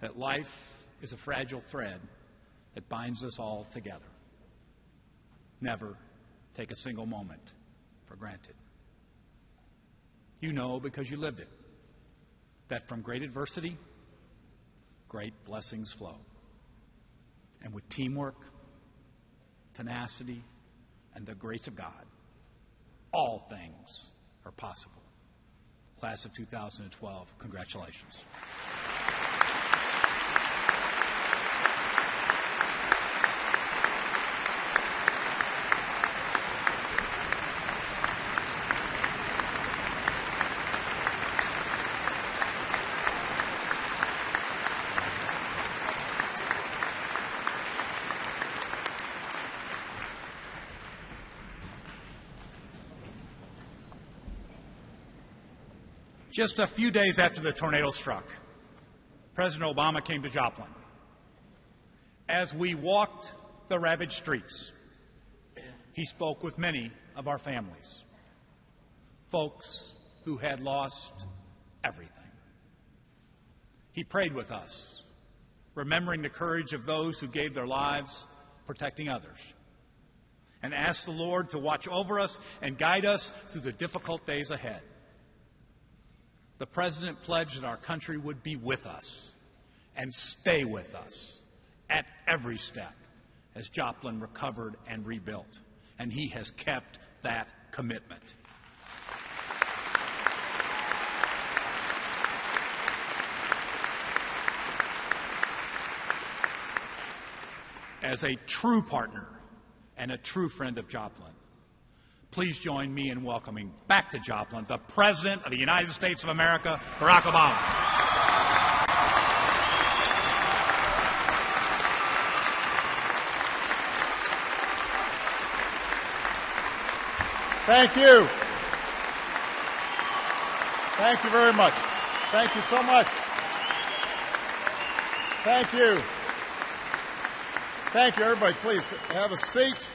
that life is a fragile thread that binds us all together. Never take a single moment for granted. You know, because you lived it, that from great adversity, great blessings flow. And with teamwork, tenacity, and the grace of God, all things are possible. Class of 2012, congratulations. Just a few days after the tornado struck, President Obama came to Joplin. As we walked the ravaged streets, he spoke with many of our families, folks who had lost everything. He prayed with us, remembering the courage of those who gave their lives protecting others, and asked the Lord to watch over us and guide us through the difficult days ahead. The President pledged that our country would be with us and stay with us at every step as Joplin recovered and rebuilt. And he has kept that commitment. As a true partner and a true friend of Joplin, please join me in welcoming back to Joplin the President of the United States of America, Barack Obama. Thank you. Thank you very much. Thank you so much. Thank you. Thank you, everybody. Please have a seat.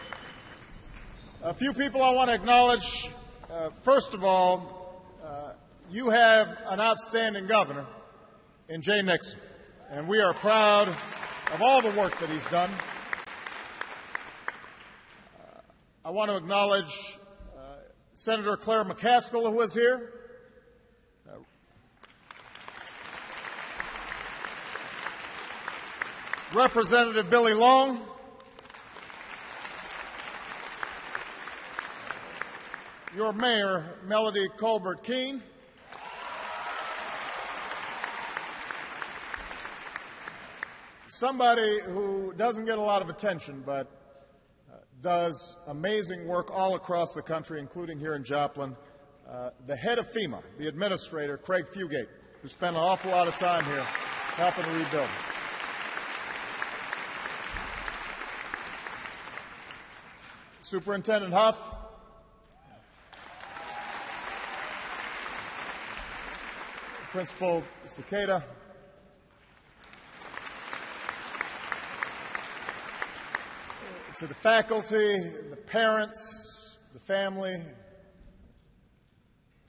A few people I want to acknowledge. First of all, you have an outstanding governor in Jay Nixon, and we are proud of all the work that he's done. I want to acknowledge Senator Claire McCaskill, who is here. Representative Billy Long. your mayor, Melody Colbert-Keene. Somebody who doesn't get a lot of attention, but does amazing work all across the country, including here in Joplin. The head of FEMA, the administrator, Craig Fugate, who spent an awful lot of time here helping to rebuild. Superintendent Huff, Principal Cicada, to the faculty, the parents, the family,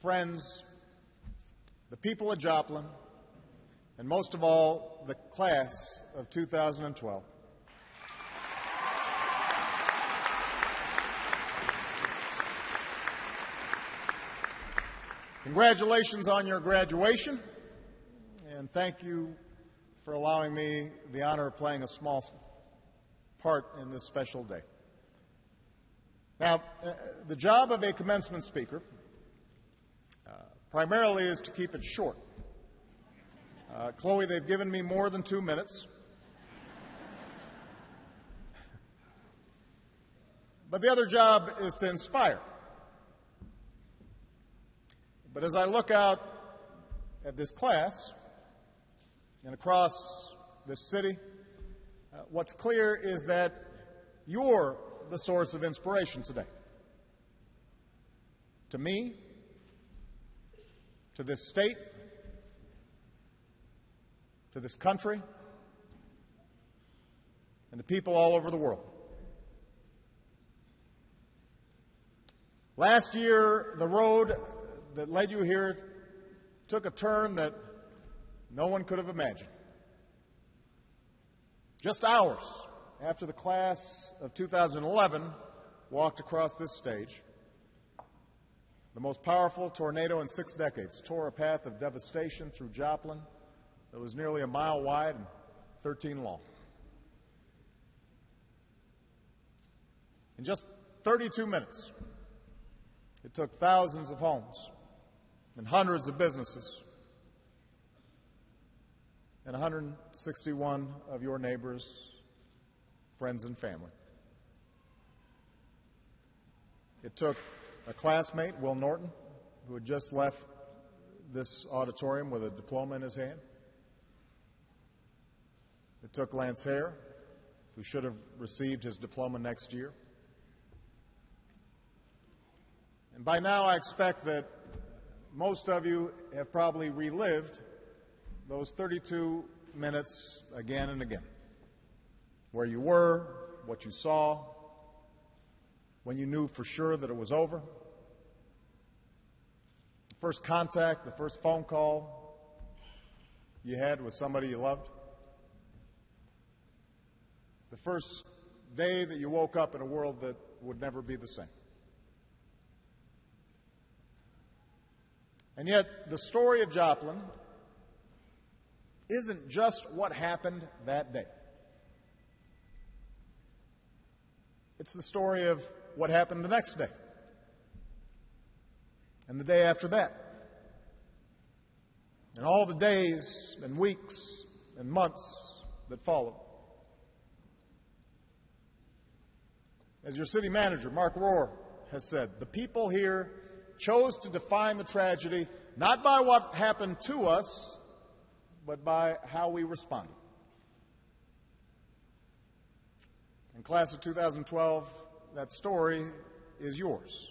friends, the people of Joplin, and most of all, the class of 2012. Congratulations on your graduation, and thank you for allowing me the honor of playing a small part in this special day. Now, the job of a commencement speaker primarily is to keep it short. Chloe, they've given me more than 2 minutes. But the other job is to inspire. But as I look out at this class and across this city, what's clear is that you're the source of inspiration today. To me, to this state, to this country, and to people all over the world. Last year, the road that led you here took a turn that no one could have imagined. Just hours after the class of 2011 walked across this stage, the most powerful tornado in 6 decades tore a path of devastation through Joplin that was nearly a mile wide and 13 long. In just 32 minutes, it took thousands of homes and hundreds of businesses and 161 of your neighbors, friends, and family. It took a classmate, Will Norton, who had just left this auditorium with a diploma in his hand. It took Lance Hare, who should have received his diploma next year. And by now, I expect that most of you have probably relived those 32 minutes again and again. Where you were, what you saw, when you knew for sure that it was over. The first contact, the first phone call you had with somebody you loved. The first day that you woke up in a world that would never be the same. And yet, the story of Joplin isn't just what happened that day. It's the story of what happened the next day, and the day after that, and all the days and weeks and months that followed. As your city manager, Mark Rohr, has said, the people here chose to define the tragedy not by what happened to us, but by how we responded. In class of 2012, that story is yours.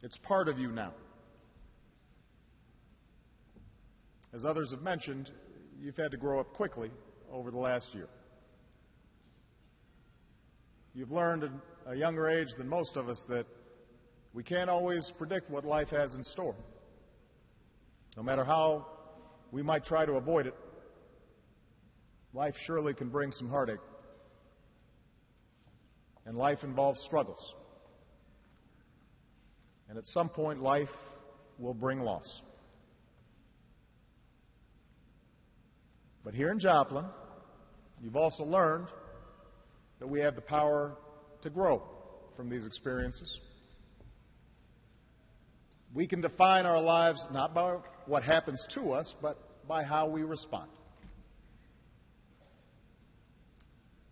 It's part of you now. As others have mentioned, you've had to grow up quickly over the last year. You've learned at a younger age than most of us that we can't always predict what life has in store. No matter how we might try to avoid it, life surely can bring some heartache. And life involves struggles. And at some point, life will bring loss. But here in Joplin, you've also learned that we have the power to grow from these experiences. We can define our lives not by what happens to us, but by how we respond.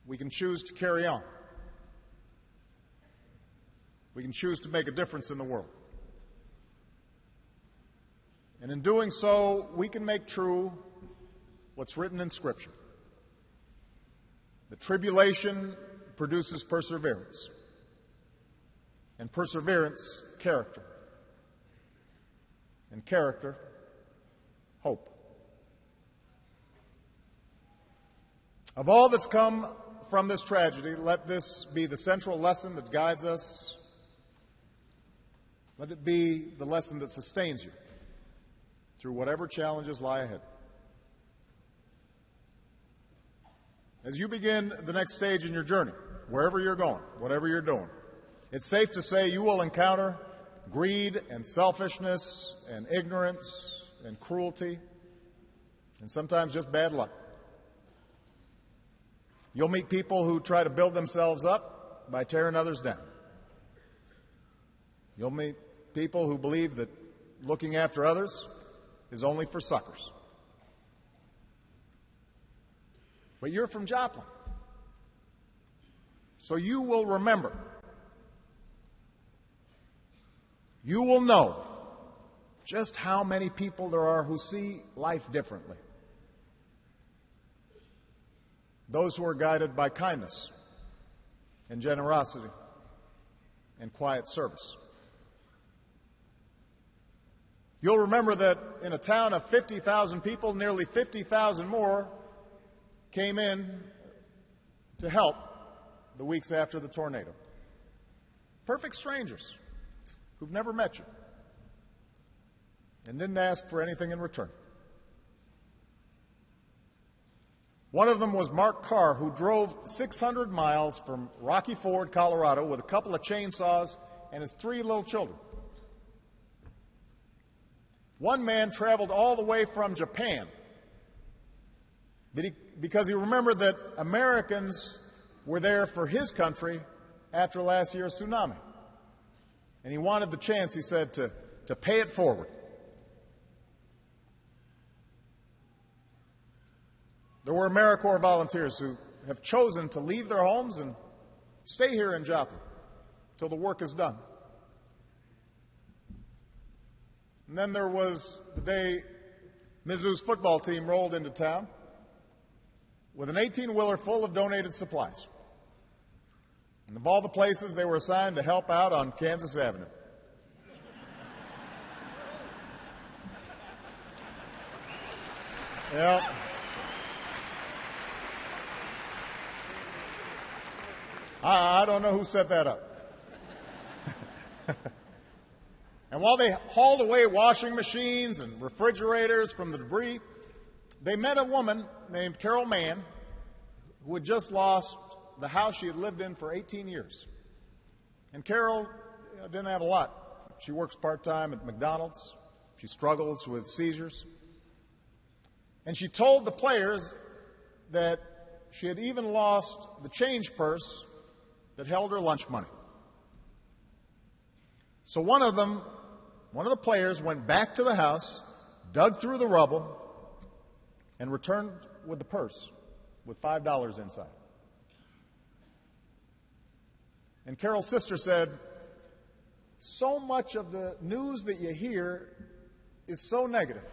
We can choose to carry on. We can choose to make a difference in the world. And in doing so, we can make true what's written in Scripture. The tribulation produces perseverance, and perseverance, character, and character, hope. Of all that's come from this tragedy, let this be the central lesson that guides us. Let it be the lesson that sustains you through whatever challenges lie ahead. As you begin the next stage in your journey, wherever you're going, whatever you're doing, it's safe to say you will encounter greed and selfishness and ignorance and cruelty and sometimes just bad luck. You'll meet people who try to build themselves up by tearing others down. You'll meet people who believe that looking after others is only for suckers. But you're from Joplin, so you will remember. You will know just how many people there are who see life differently. Those who are guided by kindness and generosity and quiet service. You'll remember that in a town of 50,000 people, nearly 50,000 more came in to help the weeks after the tornado. Perfect strangers who've never met you and didn't ask for anything in return. One of them was Mark Carr, who drove 600 miles from Rocky Ford, Colorado, with a couple of chainsaws and his 3 little children. One man traveled all the way from Japan because he remembered that Americans were there for his country after last year's tsunami. And he wanted the chance, he said, to pay it forward. There were AmeriCorps volunteers who have chosen to leave their homes and stay here in Joplin till the work is done. And then there was the day Mizzou's football team rolled into town with an 18-wheeler full of donated supplies. And of all the places they were assigned to help out on Kansas Avenue. Yeah. I don't know who set that up. And while they hauled away washing machines and refrigerators from the debris, they met a woman named Carol Mann who had just lost the house she had lived in for 18 years. And Carol didn't have a lot. She works part-time at McDonald's. She struggles with seizures. And she told the players that she had even lost the change purse that held her lunch money. So one of the players went back to the house, dug through the rubble, and returned with the purse with $5 inside. And Carol's sister said, so much of the news that you hear is so negative.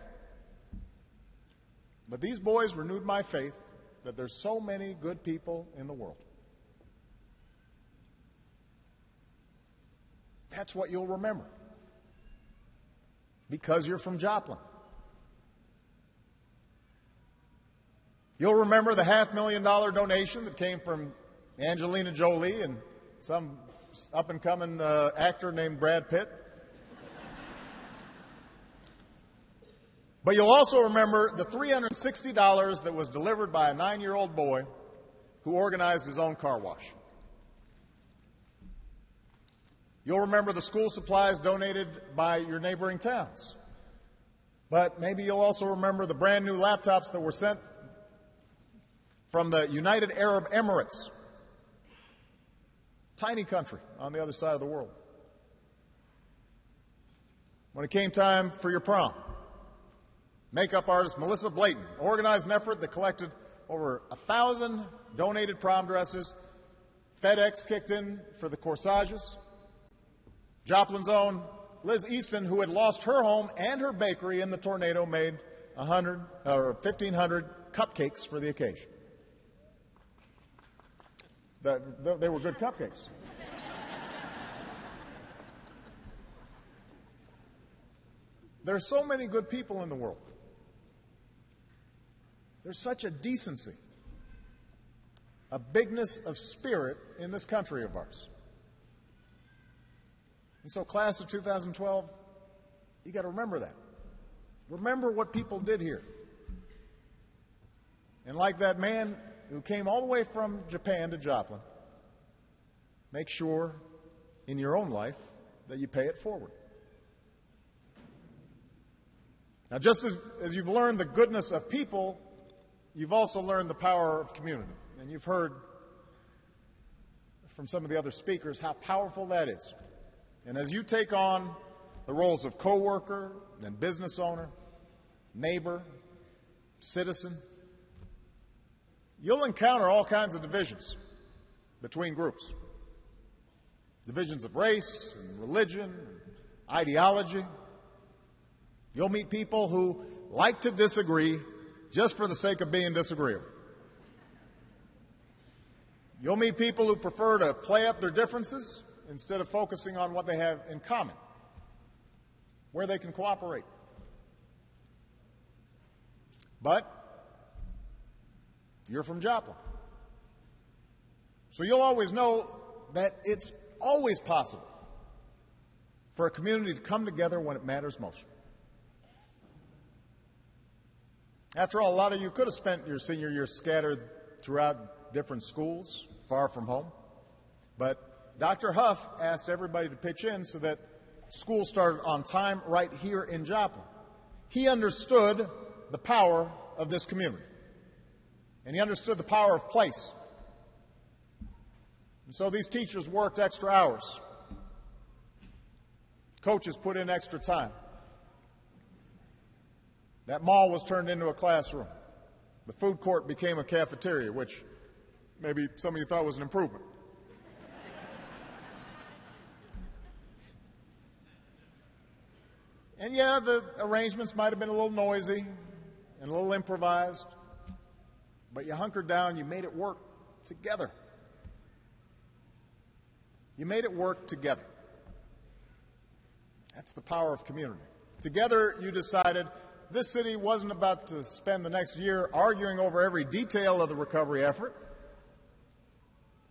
But these boys renewed my faith that there's so many good people in the world. That's what you'll remember. Because you're from Joplin. You'll remember the $500,000 donation that came from Angelina Jolie and some up-and-coming actor named Brad Pitt. But you'll also remember the $360 that was delivered by a 9-year-old boy who organized his own car wash. You'll remember the school supplies donated by your neighboring towns. But maybe you'll also remember the brand new laptops that were sent from the United Arab Emirates, tiny country on the other side of the world. when it came time for your prom. Makeup artist Melissa Blayton organized an effort that collected over 1,000 donated prom dresses. FedEx kicked in for the corsages. Joplin's own Liz Easton, who had lost her home and her bakery in the tornado, made 1,500 cupcakes for the occasion. They were good cupcakes. There are so many good people in the world. There's such a decency, a bigness of spirit in this country of ours. And so, class of 2012, you got to remember that. Remember what people did here. And like that man who came all the way from Japan to Joplin, make sure in your own life that you pay it forward. Now, just as you've learned the goodness of people, you've also learned the power of community. And you've heard from some of the other speakers how powerful that is. And as you take on the roles of coworker and business owner, neighbor, citizen, you'll encounter all kinds of divisions between groups. Divisions of race and religion, and ideology. You'll meet people who like to disagree just for the sake of being disagreeable. You'll meet people who prefer to play up their differences instead of focusing on what they have in common, where they can cooperate. But you're from Joplin. So you'll always know that it's always possible for a community to come together when it matters most. After all, a lot of you could have spent your senior year scattered throughout different schools, far from home. But Dr. Huff asked everybody to pitch in so that school started on time right here in Joplin. He understood the power of this community. And he understood the power of place. And so these teachers worked extra hours. Coaches put in extra time. That mall was turned into a classroom. The food court became a cafeteria, which maybe some of you thought was an improvement. And yeah, the arrangements might have been a little noisy and a little improvised, but you hunkered down, you made it work together. You made it work together. That's the power of community. Together, you decided this city wasn't about to spend the next year arguing over every detail of the recovery effort.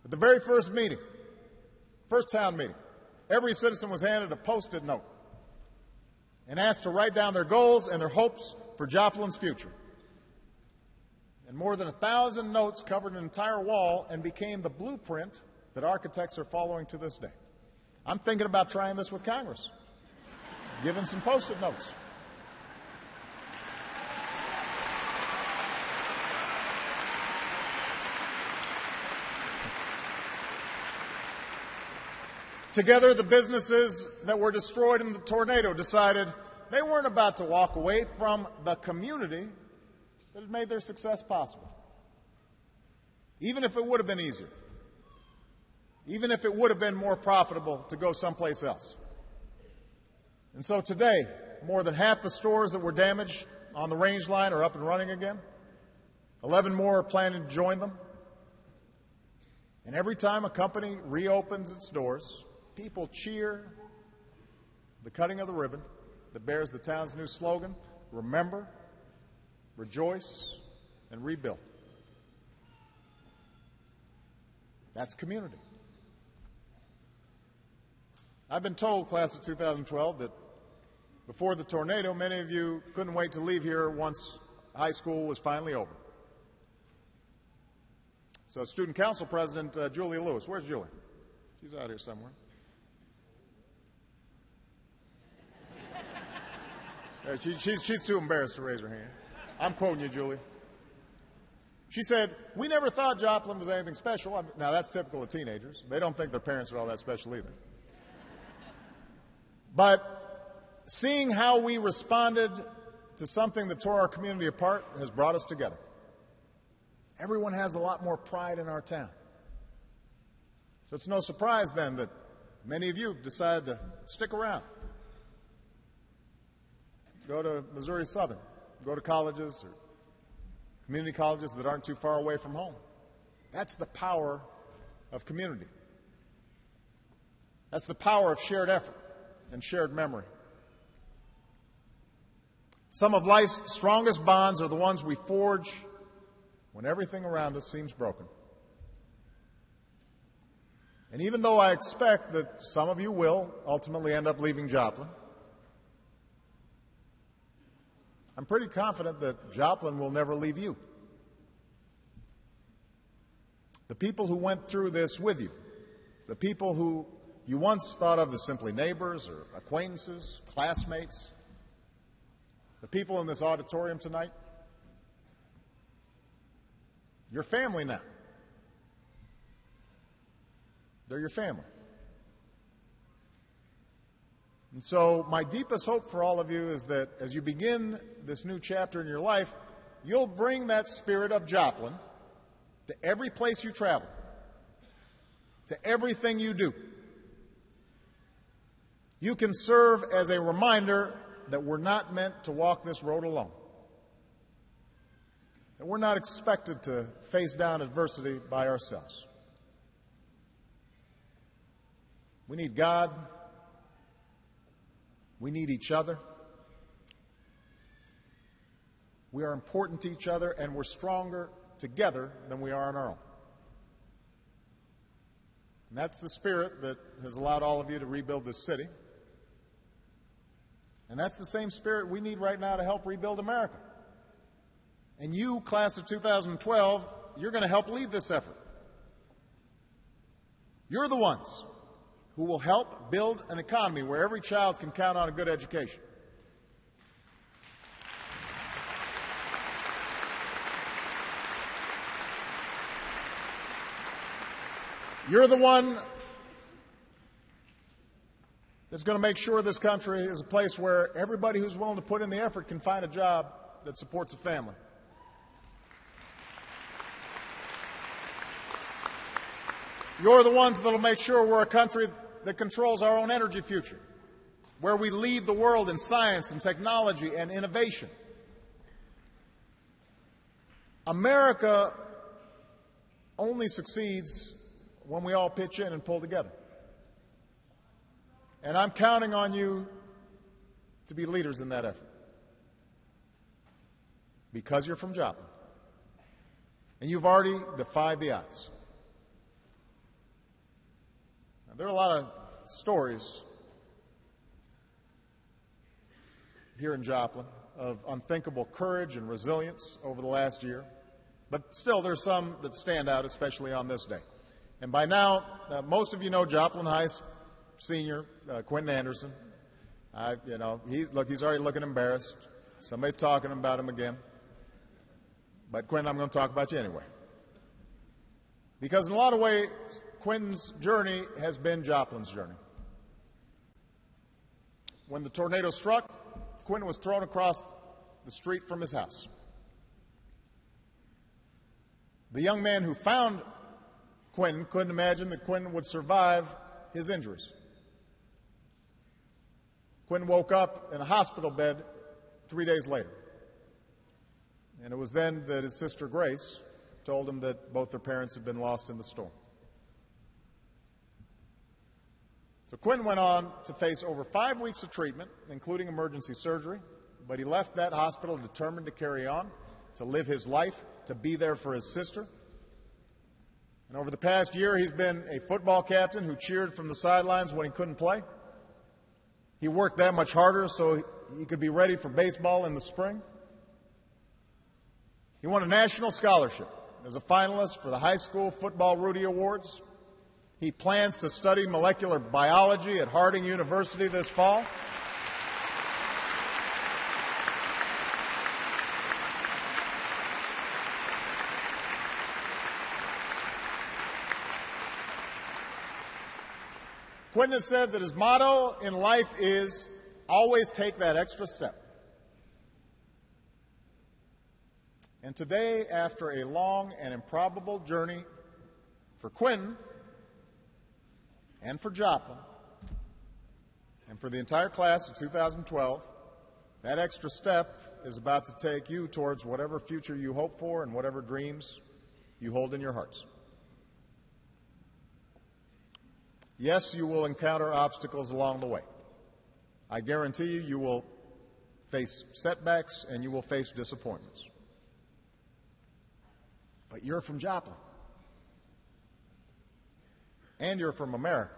At the very first meeting, first town meeting, every citizen was handed a Post-it note and asked to write down their goals and their hopes for Joplin's future. And more than 1,000 notes covered an entire wall and became the blueprint that architects are following to this day. I'm thinking about trying this with Congress, giving some Post-it notes. Together, the businesses that were destroyed in the tornado decided they weren't about to walk away from the community that had made their success possible. Even if it would have been easier. Even if it would have been more profitable to go someplace else. And so today, more than half the stores that were damaged on the range line are up and running again. 11 more are planning to join them. And every time a company reopens its doors, people cheer the cutting of the ribbon that bears the town's new slogan, remember, rejoice, and rebuild. That's community. I've been told, class of 2012, that before the tornado, many of you couldn't wait to leave here once high school was finally over. So Student Council President Julia Lewis, where's Julie? She's out here somewhere. She's too embarrassed to raise her hand. I'm quoting you, Julie. She said, "We never thought Joplin was anything special." Now, that's typical of teenagers. They don't think their parents are all that special either. But seeing how we responded to something that tore our community apart has brought us together. Everyone has a lot more pride in our town. So it's no surprise then that many of you decided to stick around. Go to Missouri Southern, go to colleges or community colleges that aren't too far away from home. That's the power of community. That's the power of shared effort and shared memory. Some of life's strongest bonds are the ones we forge when everything around us seems broken. And even though I expect that some of you will ultimately end up leaving Joplin, I'm pretty confident that Joplin will never leave you. The people who went through this with you, the people who you once thought of as simply neighbors or acquaintances, classmates, the people in this auditorium tonight, you're family now. They're your family. And so my deepest hope for all of you is that as you begin this new chapter in your life, you'll bring that spirit of Joplin to every place you travel, to everything you do. You can serve as a reminder that we're not meant to walk this road alone, that we're not expected to face down adversity by ourselves. We need God. We need each other. We are important to each other, and we're stronger together than we are on our own. And that's the spirit that has allowed all of you to rebuild this city. And that's the same spirit we need right now to help rebuild America. And you, class of 2012, you're going to help lead this effort. You're the ones who will help build an economy where every child can count on a good education. You're the one that's going to make sure this country is a place where everybody who's willing to put in the effort can find a job that supports a family. You're the ones that will make sure we're a country that controls our own energy future, where we lead the world in science and technology and innovation. America only succeeds when we all pitch in and pull together. And I'm counting on you to be leaders in that effort, because you're from Joplin, and you've already defied the odds. Now, there are a lot of stories here in Joplin of unthinkable courage and resilience over the last year, but still there's some that stand out, especially on this day. And by now, most of you know Joplin High senior Quentin Anderson. He's already looking embarrassed. Somebody's talking about him again. But Quentin, I'm going to talk about you anyway. Because in a lot of ways, Quentin's journey has been Joplin's journey. When the tornado struck, Quentin was thrown across the street from his house. The young man who found Quentin couldn't imagine that Quentin would survive his injuries. Quentin woke up in a hospital bed 3 days later. And it was then that his sister Grace told him that both their parents had been lost in the storm. So Quentin went on to face over 5 weeks of treatment, including emergency surgery, but he left that hospital determined to carry on, to live his life, to be there for his sister. And over the past year, he's been a football captain who cheered from the sidelines when he couldn't play. He worked that much harder so he could be ready for baseball in the spring. He won a national scholarship as a finalist for the High School Football Rudy Awards. He plans to study molecular biology at Harding University this fall. Quentin has said that his motto in life is, always take that extra step. And today, after a long and improbable journey for Quinton and for Joplin and for the entire class of 2012, that extra step is about to take you towards whatever future you hope for and whatever dreams you hold in your hearts. Yes, you will encounter obstacles along the way. I guarantee you, you will face setbacks and you will face disappointments. But you're from Joplin. And you're from America.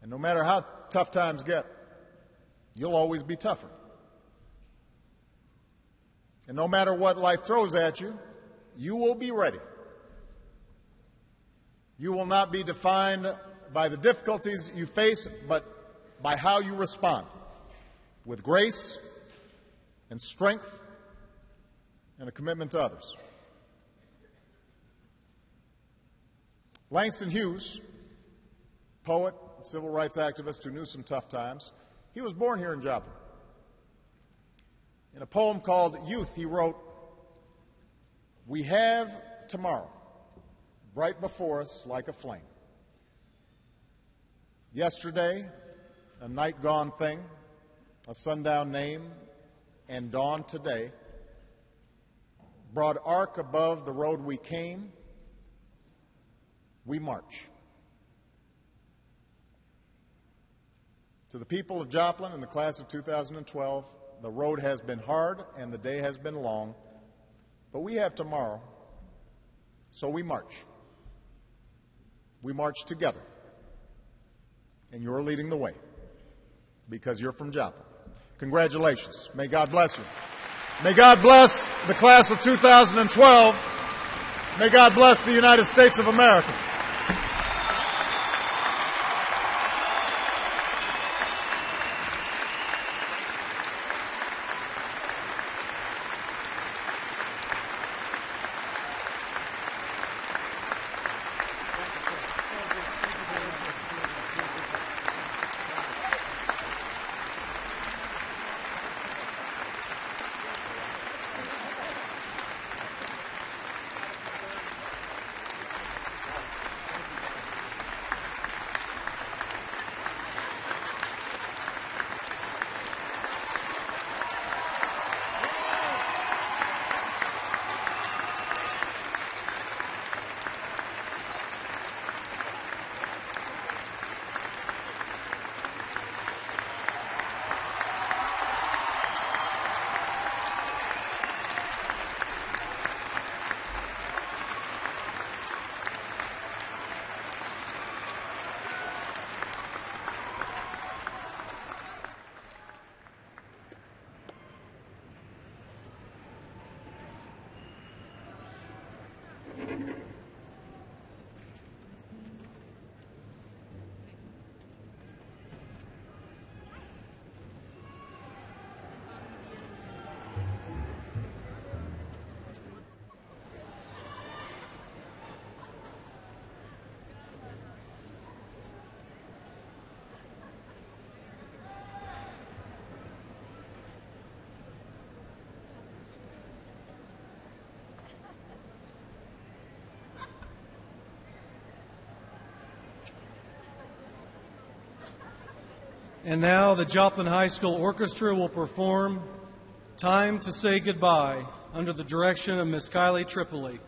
And no matter how tough times get, you'll always be tougher. And no matter what life throws at you, you will be ready. You will not be defined by the difficulties you face, but by how you respond, with grace and strength and a commitment to others. Langston Hughes, poet, civil rights activist who knew some tough times, he was born here in Joplin. In a poem called Youth, he wrote, "We have tomorrow bright before us like a flame. Yesterday, a night gone thing, a sundown name, and dawn today. Broad arc above the road we came, we march." To the people of Joplin and the class of 2012, the road has been hard and the day has been long, but we have tomorrow, so we march. We march together, and you're leading the way because you're from Joplin. Congratulations. May God bless you. May God bless the class of 2012. May God bless the United States of America. And now the Joplin High School Orchestra will perform "Time to Say Goodbye" under the direction of Miss Kylie Tripoli.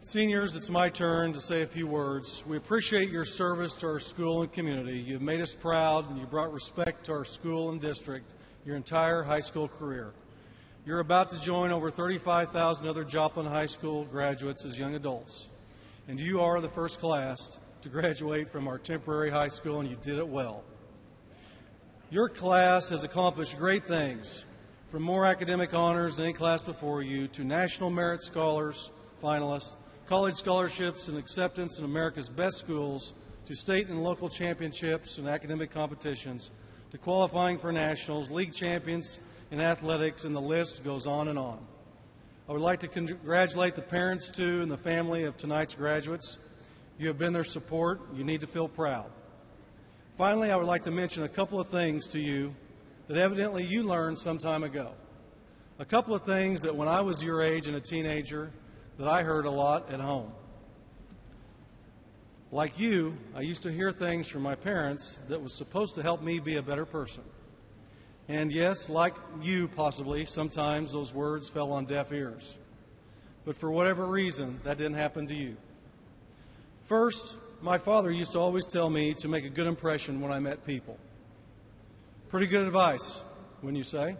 Seniors, it's my turn to say a few words. We appreciate your service to our school and community. You've made us proud, and you brought respect to our school and district your entire high school career. You're about to join over 35,000 other Joplin High School graduates as young adults, and you are the first class to graduate from our temporary high school, and you did it well. Your class has accomplished great things, from more academic honors than any class before you to National Merit Scholars, finalists, college scholarships and acceptance in America's best schools, to state and local championships and academic competitions, to qualifying for nationals, league champions in athletics, and the list goes on and on. I would like to congratulate the parents, too, and the family of tonight's graduates. You have been their support. You need to feel proud. Finally, I would like to mention a couple of things to you that evidently you learned some time ago. A couple of things that when I was your age and a teenager that I heard a lot at home. Like you, I used to hear things from my parents that was supposed to help me be a better person. And yes, like you possibly, sometimes those words fell on deaf ears. But for whatever reason, that didn't happen to you. First, my father used to always tell me to make a good impression when I met people. Pretty good advice, wouldn't you say?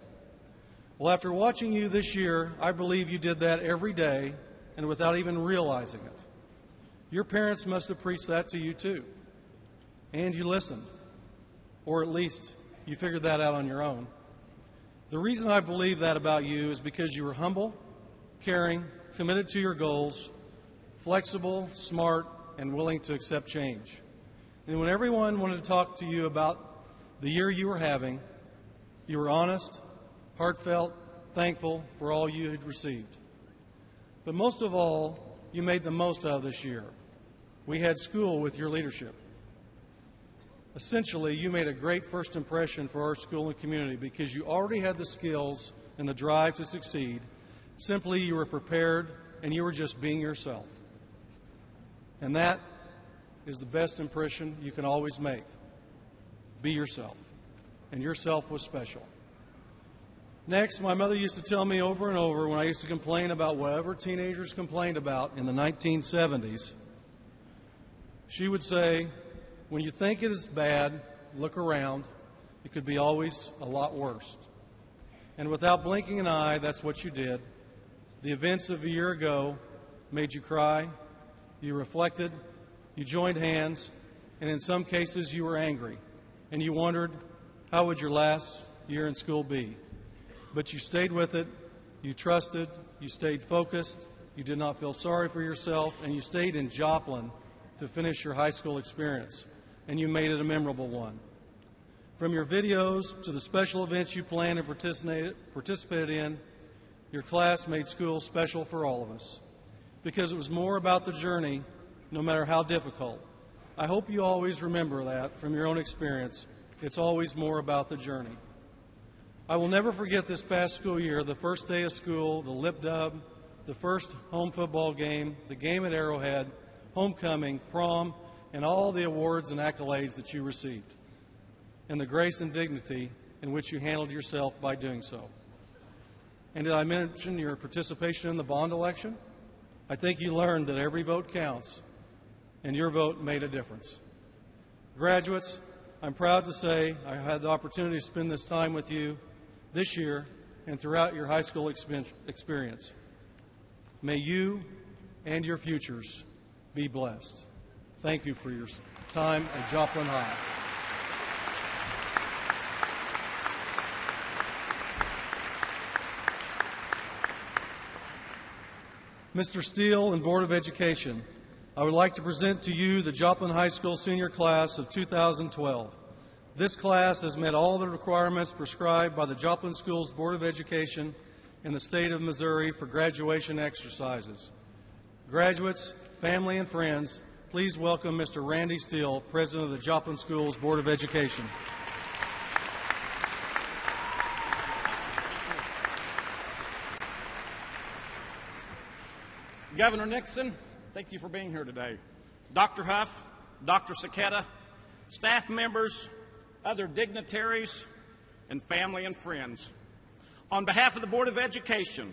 Well, after watching you this year, I believe you did that every day and without even realizing it. Your parents must have preached that to you too. And you listened. Or at least you figured that out on your own. The reason I believe that about you is because you were humble, caring, committed to your goals, flexible, smart, and willing to accept change. And when everyone wanted to talk to you about the year you were having, you were honest, heartfelt, thankful for all you had received. But most of all, you made the most out of this year. We had school with your leadership. Essentially, you made a great first impression for our school and community because you already had the skills and the drive to succeed. Simply, you were prepared and you were just being yourself. And that is the best impression you can always make. Be yourself. And yourself was special. Next, my mother used to tell me over and over when I used to complain about whatever teenagers complained about in the 1970s, she would say, when you think it is bad, look around. It could be always a lot worse. And without blinking an eye, that's what you did. The events of a year ago made you cry, you reflected, you joined hands, and in some cases you were angry. And you wondered, how would your last year in school be? But you stayed with it, you trusted, you stayed focused, you did not feel sorry for yourself, and you stayed in Joplin to finish your high school experience, and you made it a memorable one. From your videos to the special events you planned and participated in, your class made school special for all of us, because it was more about the journey, no matter how difficult. I hope you always remember that from your own experience. It's always more about the journey. I will never forget this past school year, the first day of school, the lip dub, the first home football game, the game at Arrowhead, homecoming, prom, and all the awards and accolades that you received, and the grace and dignity in which you handled yourself by doing so. And did I mention your participation in the bond election? I think you learned that every vote counts, and your vote made a difference. Graduates, I'm proud to say I had the opportunity to spend this time with you this year and throughout your high school experience. May you and your futures be blessed. Thank you for your time at Joplin High. Mr. Steele and Board of Education, I would like to present to you the Joplin High School senior class of 2012. This class has met all the requirements prescribed by the Joplin Schools Board of Education in the state of Missouri for graduation exercises. Graduates, family, and friends, please welcome Mr. Randy Steele, President of the Joplin Schools Board of Education. Governor Nixon, thank you for being here today. Dr. Huff, Dr. Cicetta, staff members, other dignitaries, and family and friends. On behalf of the Board of Education,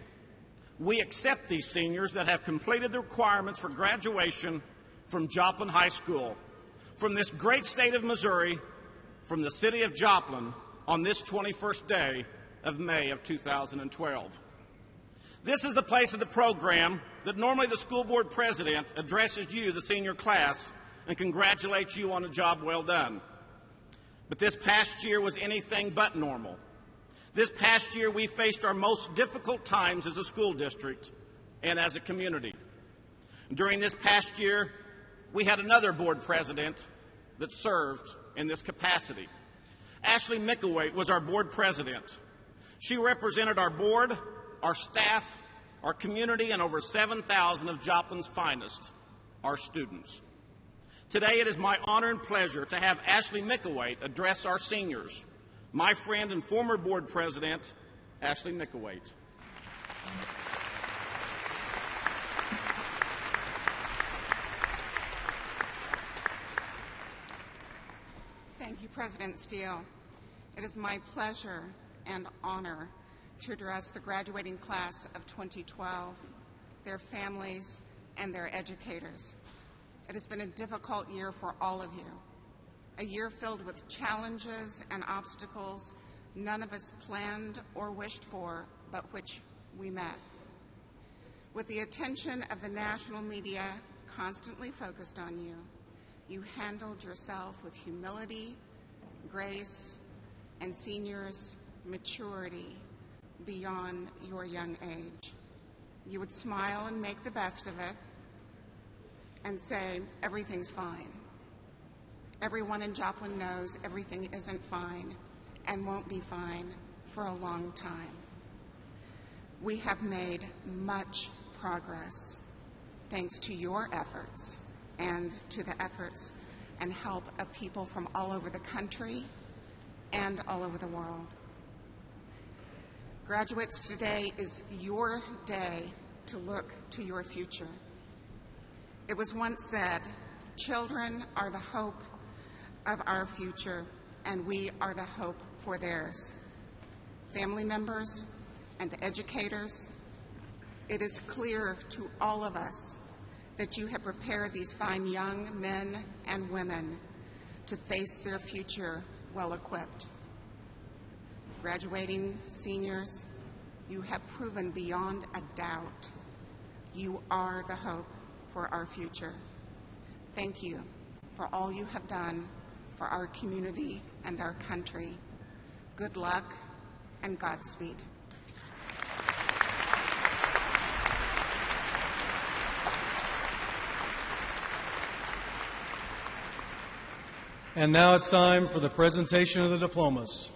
we accept these seniors that have completed the requirements for graduation from Joplin High School, from this great state of Missouri, from the city of Joplin, on this 21st day of May of 2012. This is the place of the program that normally the school board president addresses you, the senior class, and congratulates you on a job well done. But this past year was anything but normal. This past year, we faced our most difficult times as a school district and as a community. During this past year, we had another board president that served in this capacity. Ashley Mickelwaite was our board president. She represented our board, our staff, our community, and over 7,000 of Joplin's finest, our students. Today, it is my honor and pleasure to have Ashley Mickelwaite address our seniors. My friend and former board president, Ashley Mickelwaite. Thank you, President Steele. It is my pleasure and honor to address the graduating class of 2012, their families, and their educators. It has been a difficult year for all of you. A year filled with challenges and obstacles none of us planned or wished for, but which we met. With the attention of the national media constantly focused on you, you handled yourself with humility, grace, and seniors' maturity beyond your young age. You would smile and make the best of it and say, everything's fine. Everyone in Joplin knows everything isn't fine and won't be fine for a long time. We have made much progress thanks to your efforts and to the efforts and help of people from all over the country and all over the world. Graduates, today is your day to look to your future. It was once said, children are the hope of our future, and we are the hope for theirs. Family members and educators, it is clear to all of us that you have prepared these fine young men and women to face their future well-equipped. Graduating seniors, you have proven beyond a doubt you are the hope for our future. Thank you for all you have done for our community and our country. Good luck and Godspeed. And now it's time for the presentation of the diplomas.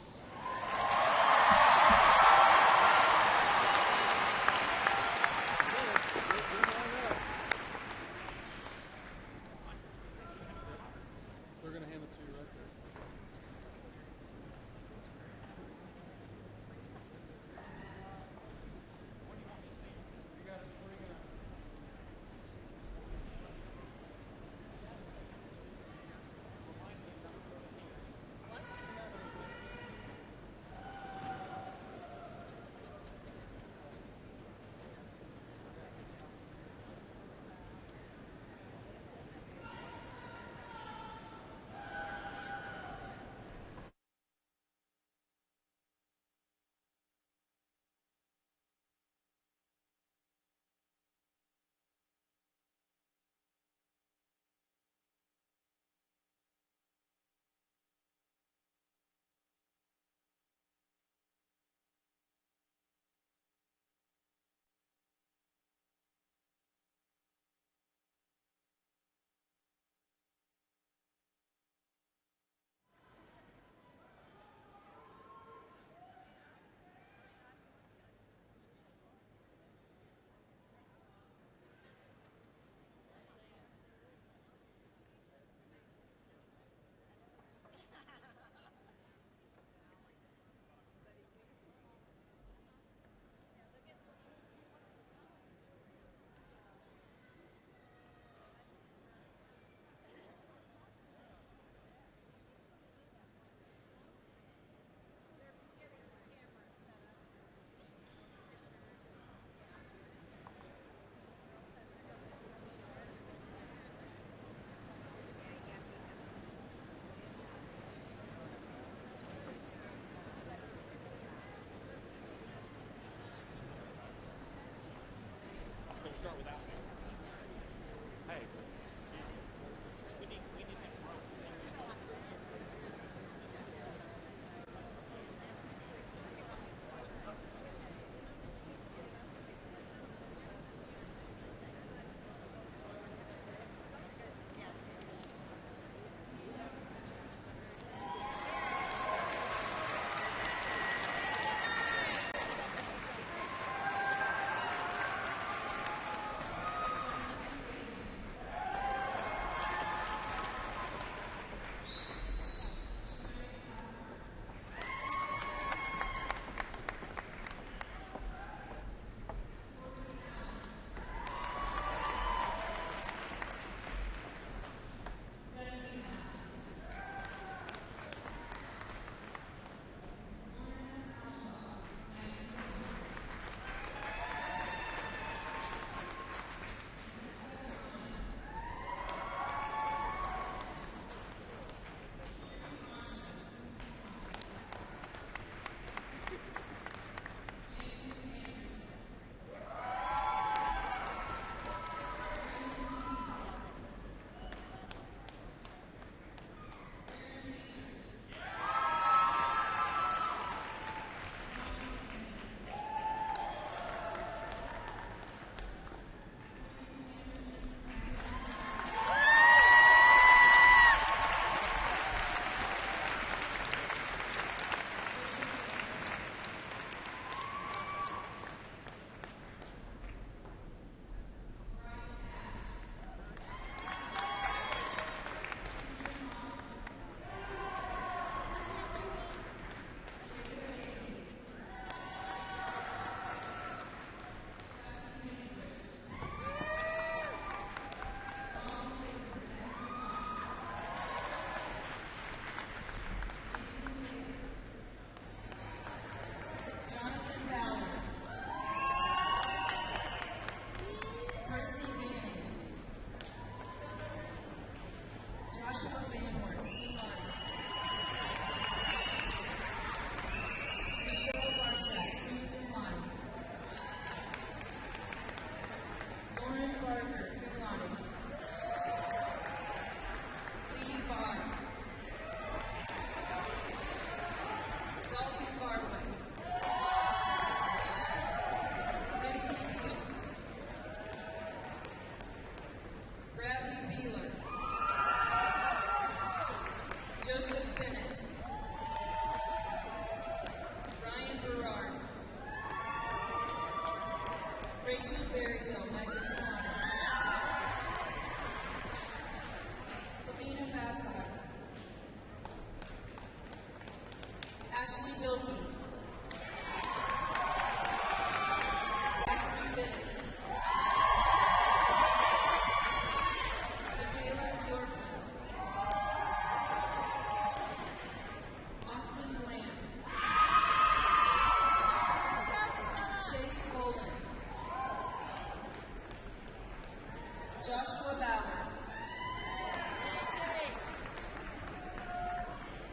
Joshua Bowers.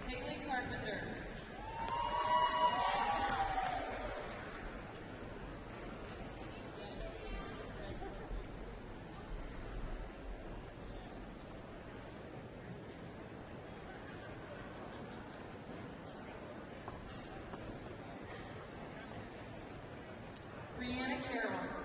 Haley Carpenter. Brianna Carroll.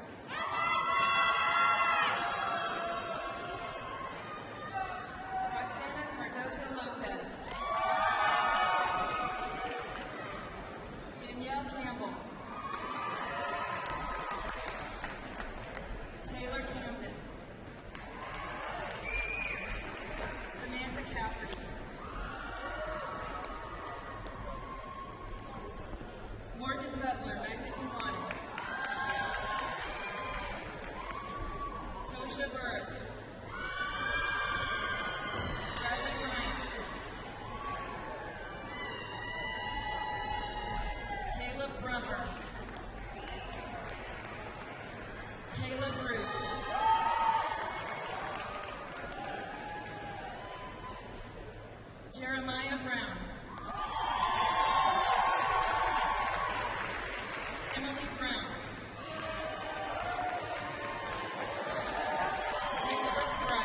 Jeremiah Brown. Emily Brown. Nicholas Brown.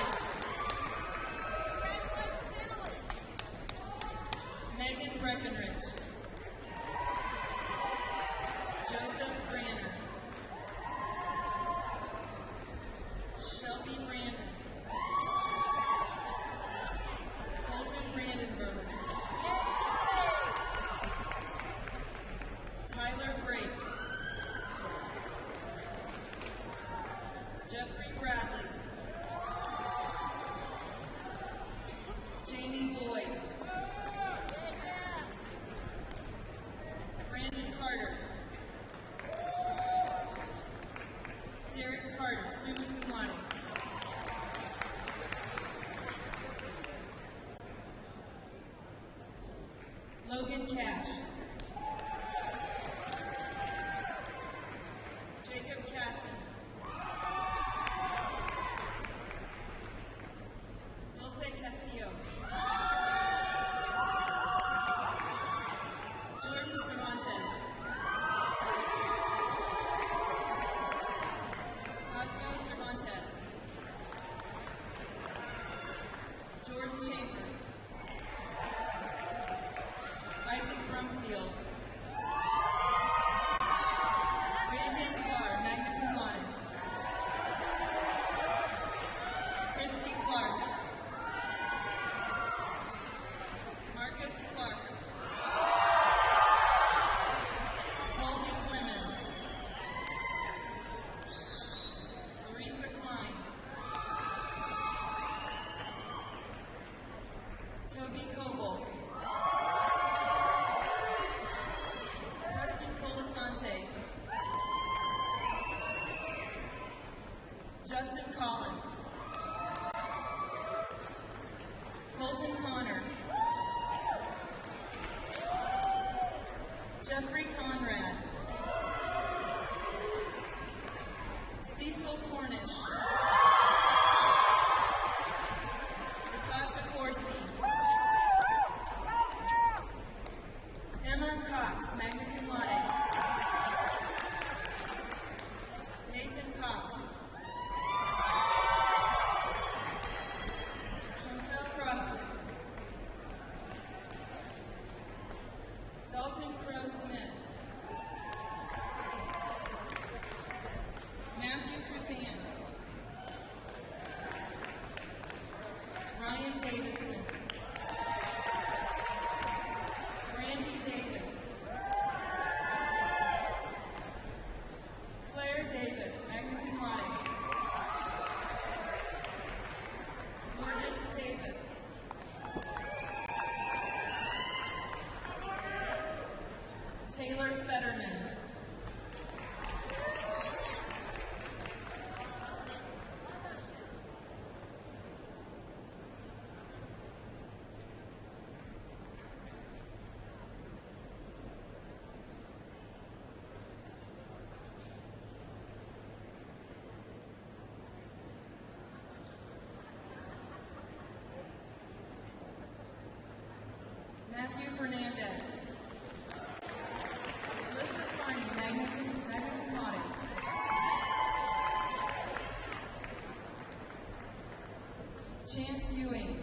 Chance Ewing,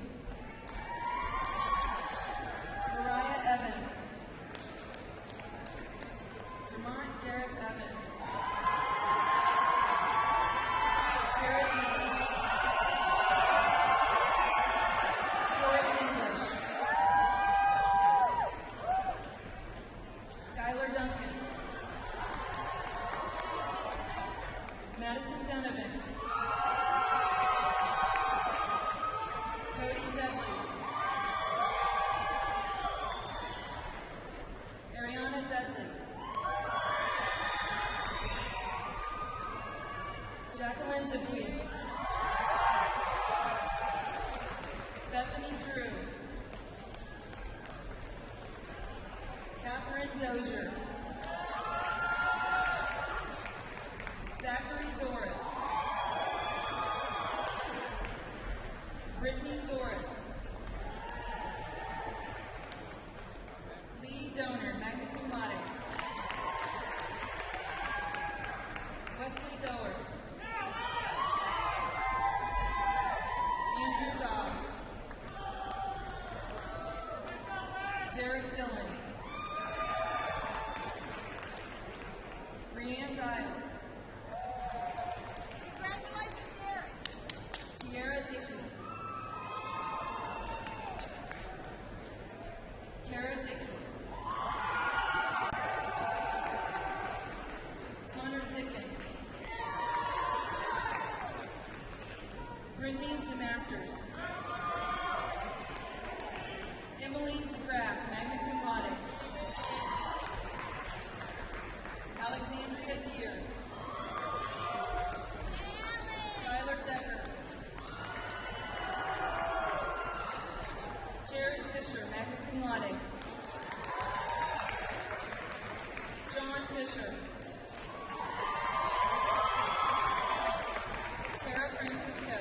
Mariah Evans, Demont Garrett Evans, Jared English, Floyd English, Skylar Duncan, Madison Donovan, Cody Dudley, Ariana Dudley, Jacqueline Dubuis, Bethany Drew, Catherine Dozier, Zachary Doris, Brittany Doris, Lee Donor, magna cum laude, Wesley Doer, Andrew Dobbs, Derek Dillon, Brianne Dials, congratulations, Derek, Tierra Dickey, Kara Dickey, Connor Dickens, Brittany DeMasters, Emily DeGraff, magna cum laude, Alexandria Deere, Tyler Decker, Jared Fisher, magna cum laude, John Fisher, Tara Francisco,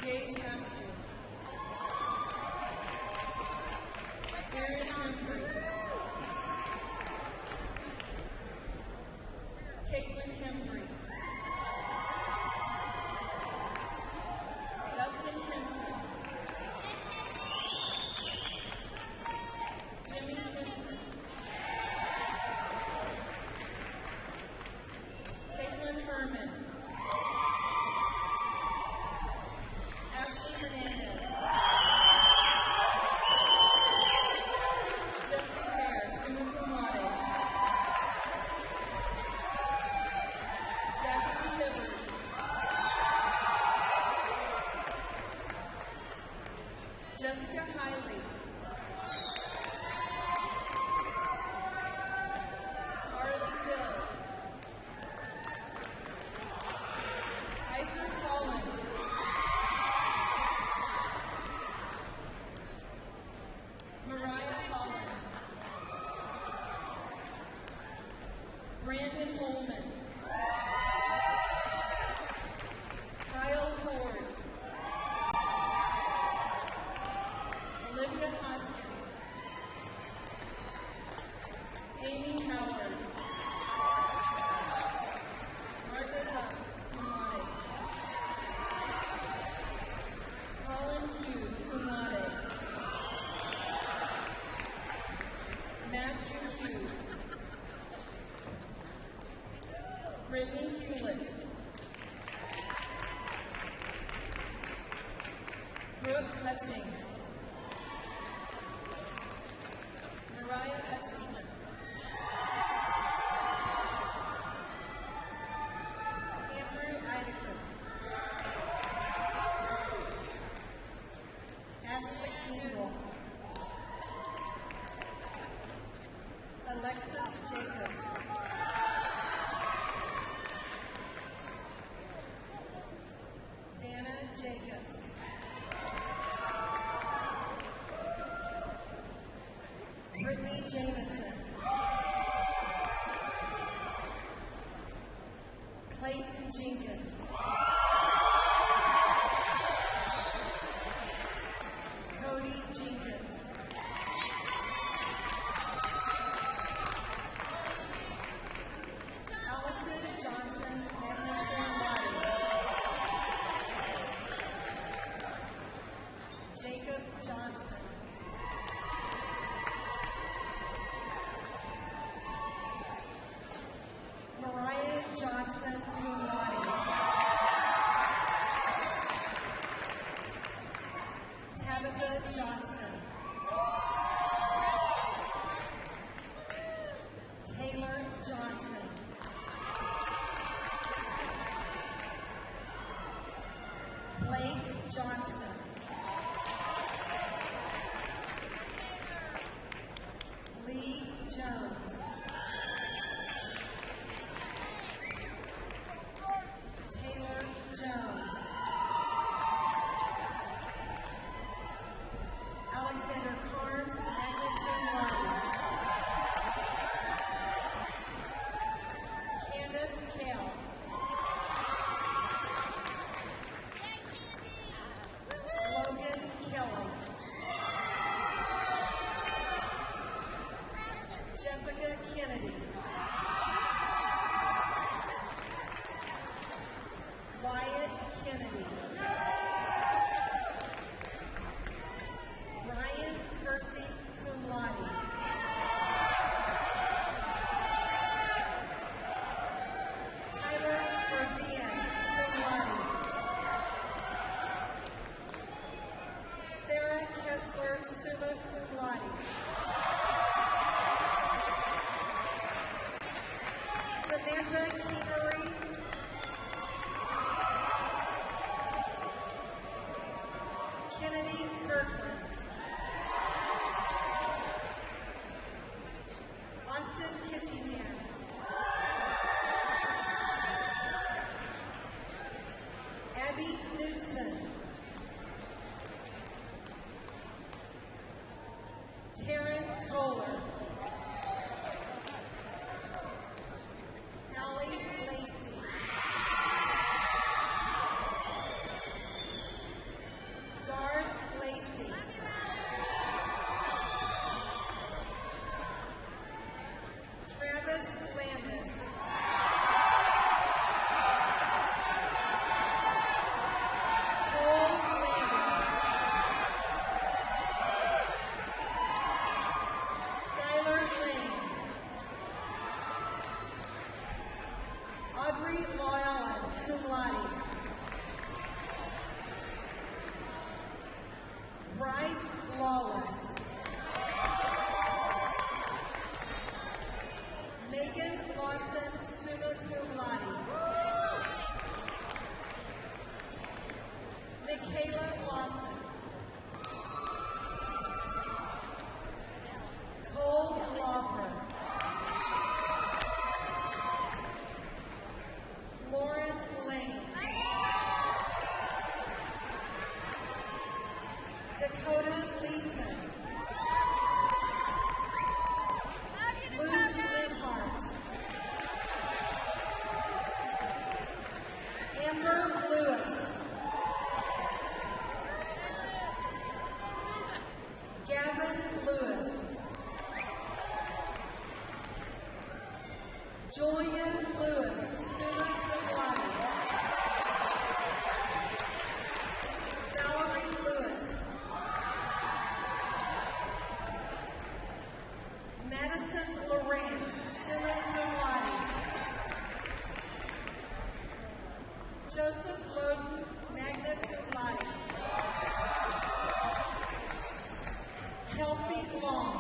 Gage Haskell, Aaron Humphrey, Caitlin Hembry, Dustin Henson, Jimmy Henson, Caitlin Herman, Ashley Hernandez, Jeffrey Hare, summa cum laude, Zachary Hibbert, Jessica Hiley, Harley Hill, Isis Holland, Mariah Holland, Brandon Holman, Kyle Ford, Olivia Hoskins, Amy Howard, Margaret Huff, cum laude, Colin Hughes, cum laude, Matthew Hughes, Brittany Hewlett, Brooke Hutchings, Mariah Hutchinson, Andrew Idacott, Ashley Engel, Alexis Jacobs, Dana Jacobs, Brittany Jameson, Clayton Jenkins, Cody Jenkins, Allison Johnson, magna cum laude, Jacob Johnson, Mariah Johnson, cum laude, Tabitha Johnson, Taylor Johnson, Blake Johnston, Lee Jones, Taylor Jones, Alexander Carnes, magna cum laude, Candace Kale, Logan Kelly, Jessica Amber Lewis. Gavin Lewis. Julian Lewis, summa cum laude. Valerie Lewis. Madison Lawrence, summa cum laude. Joseph Loden, magna cum laude. Kelsey Long.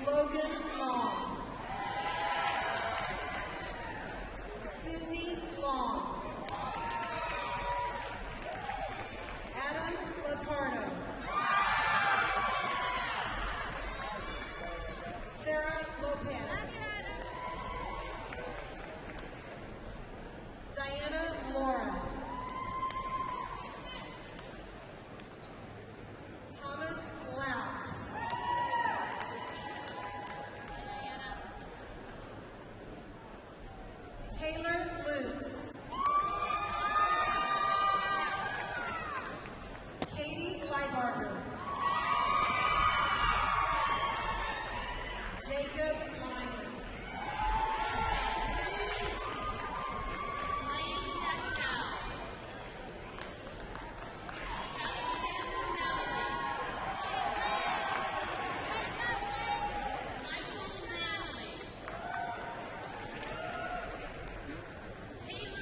Logan Long. Sydney Long. Adam Lacardo. Sarah Lopez. Diana Laura. Thomas Laux. Taylor Lutz. Katie Leibarger. Jacob Lyons. Taylor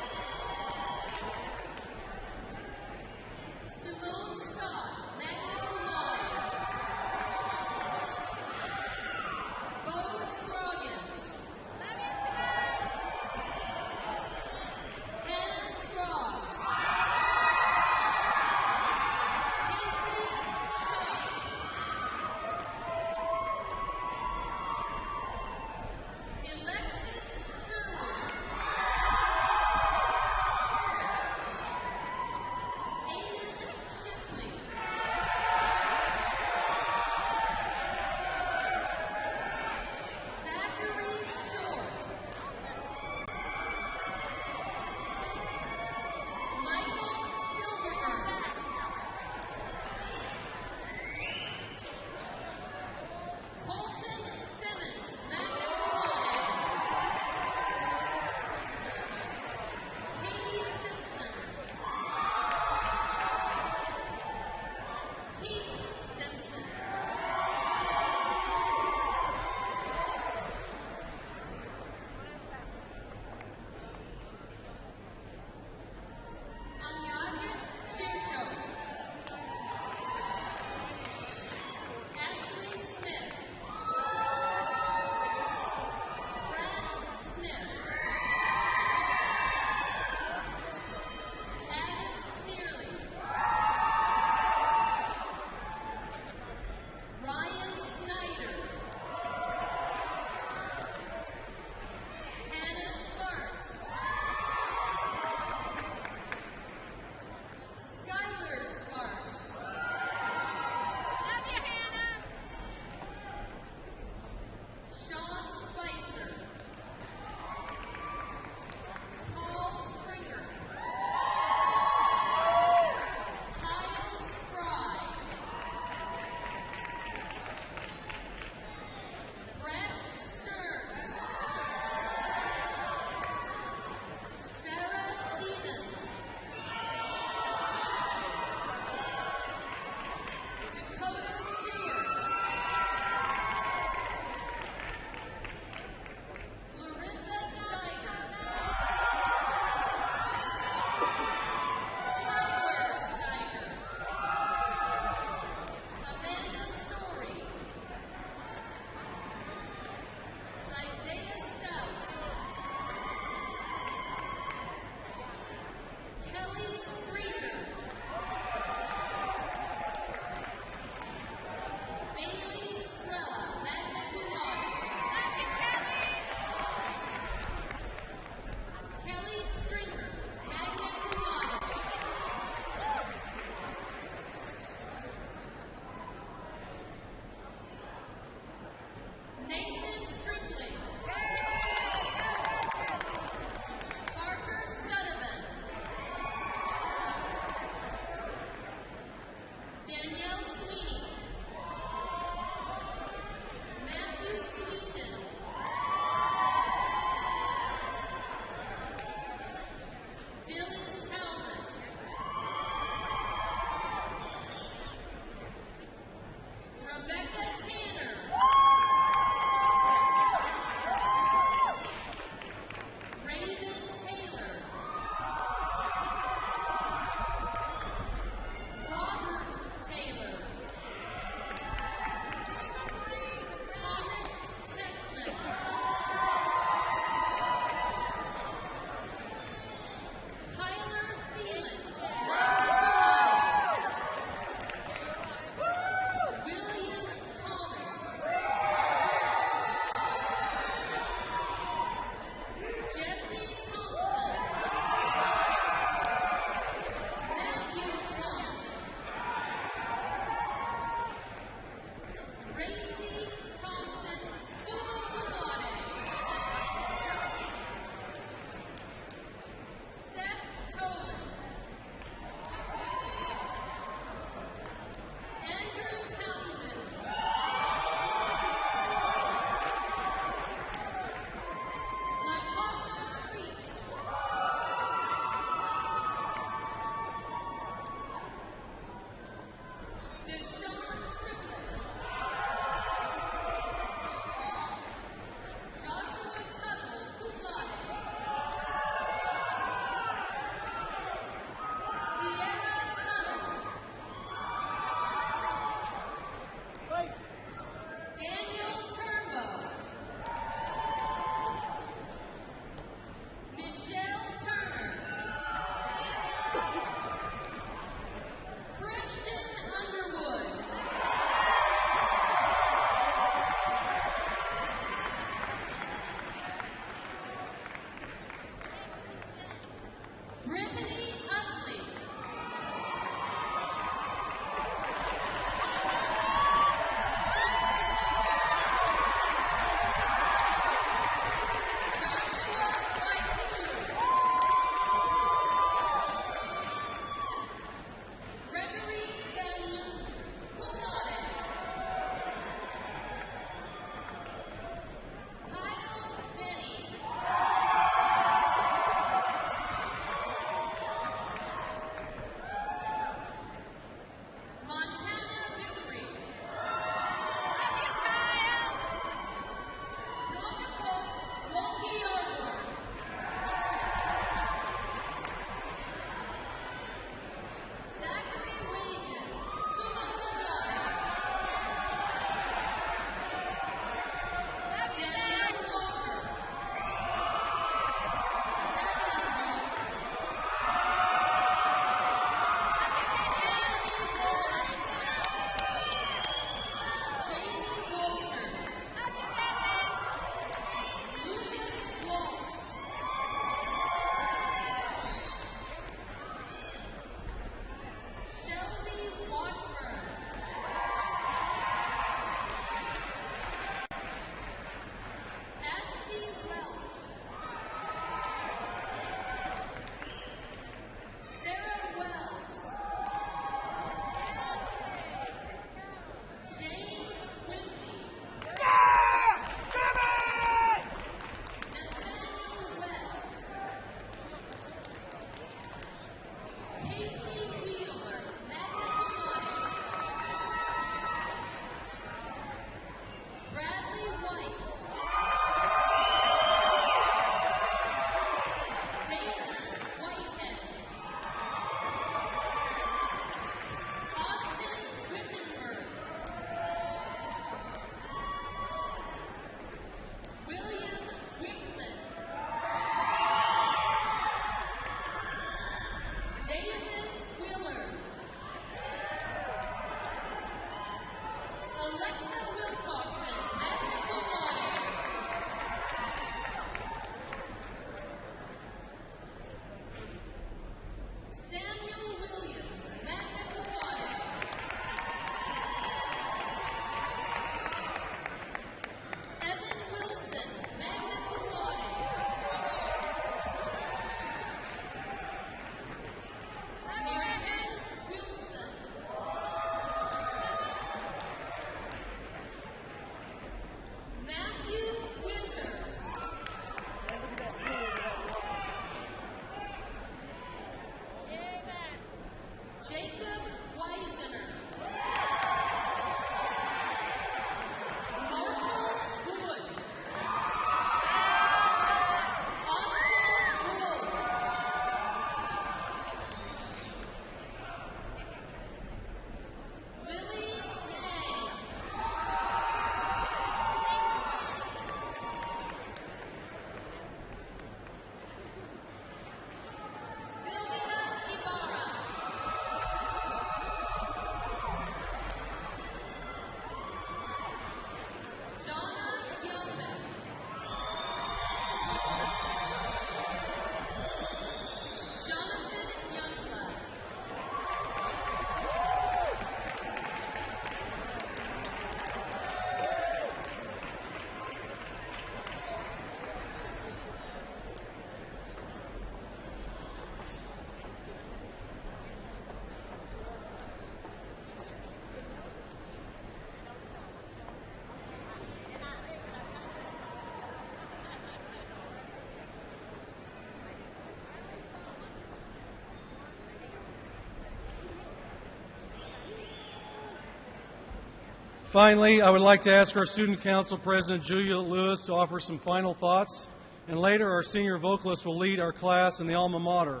Finally, I would like to ask our Student Council President, Julia Lewis, to offer some final thoughts, and later our senior vocalist will lead our class in the Alma Mater.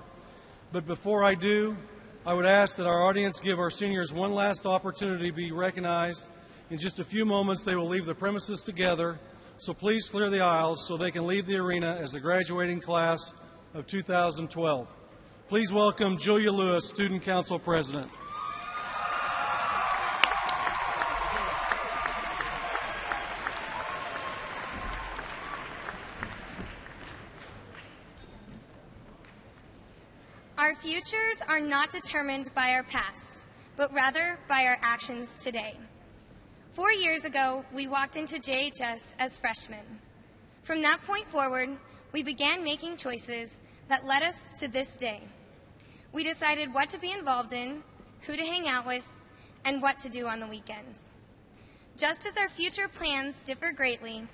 But before I do, I would ask that our audience give our seniors one last opportunity to be recognized. In just a few moments, they will leave the premises together, so please clear the aisles so they can leave the arena as the graduating class of 2012. Please welcome Julia Lewis, Student Council President. Our futures are not determined by our past, but rather by our actions today. 4 years ago, we walked into JHS as freshmen. From that point forward, we began making choices that led us to this day. We decided what to be involved in, who to hang out with, and what to do on the weekends. Just as our future plans differ greatly,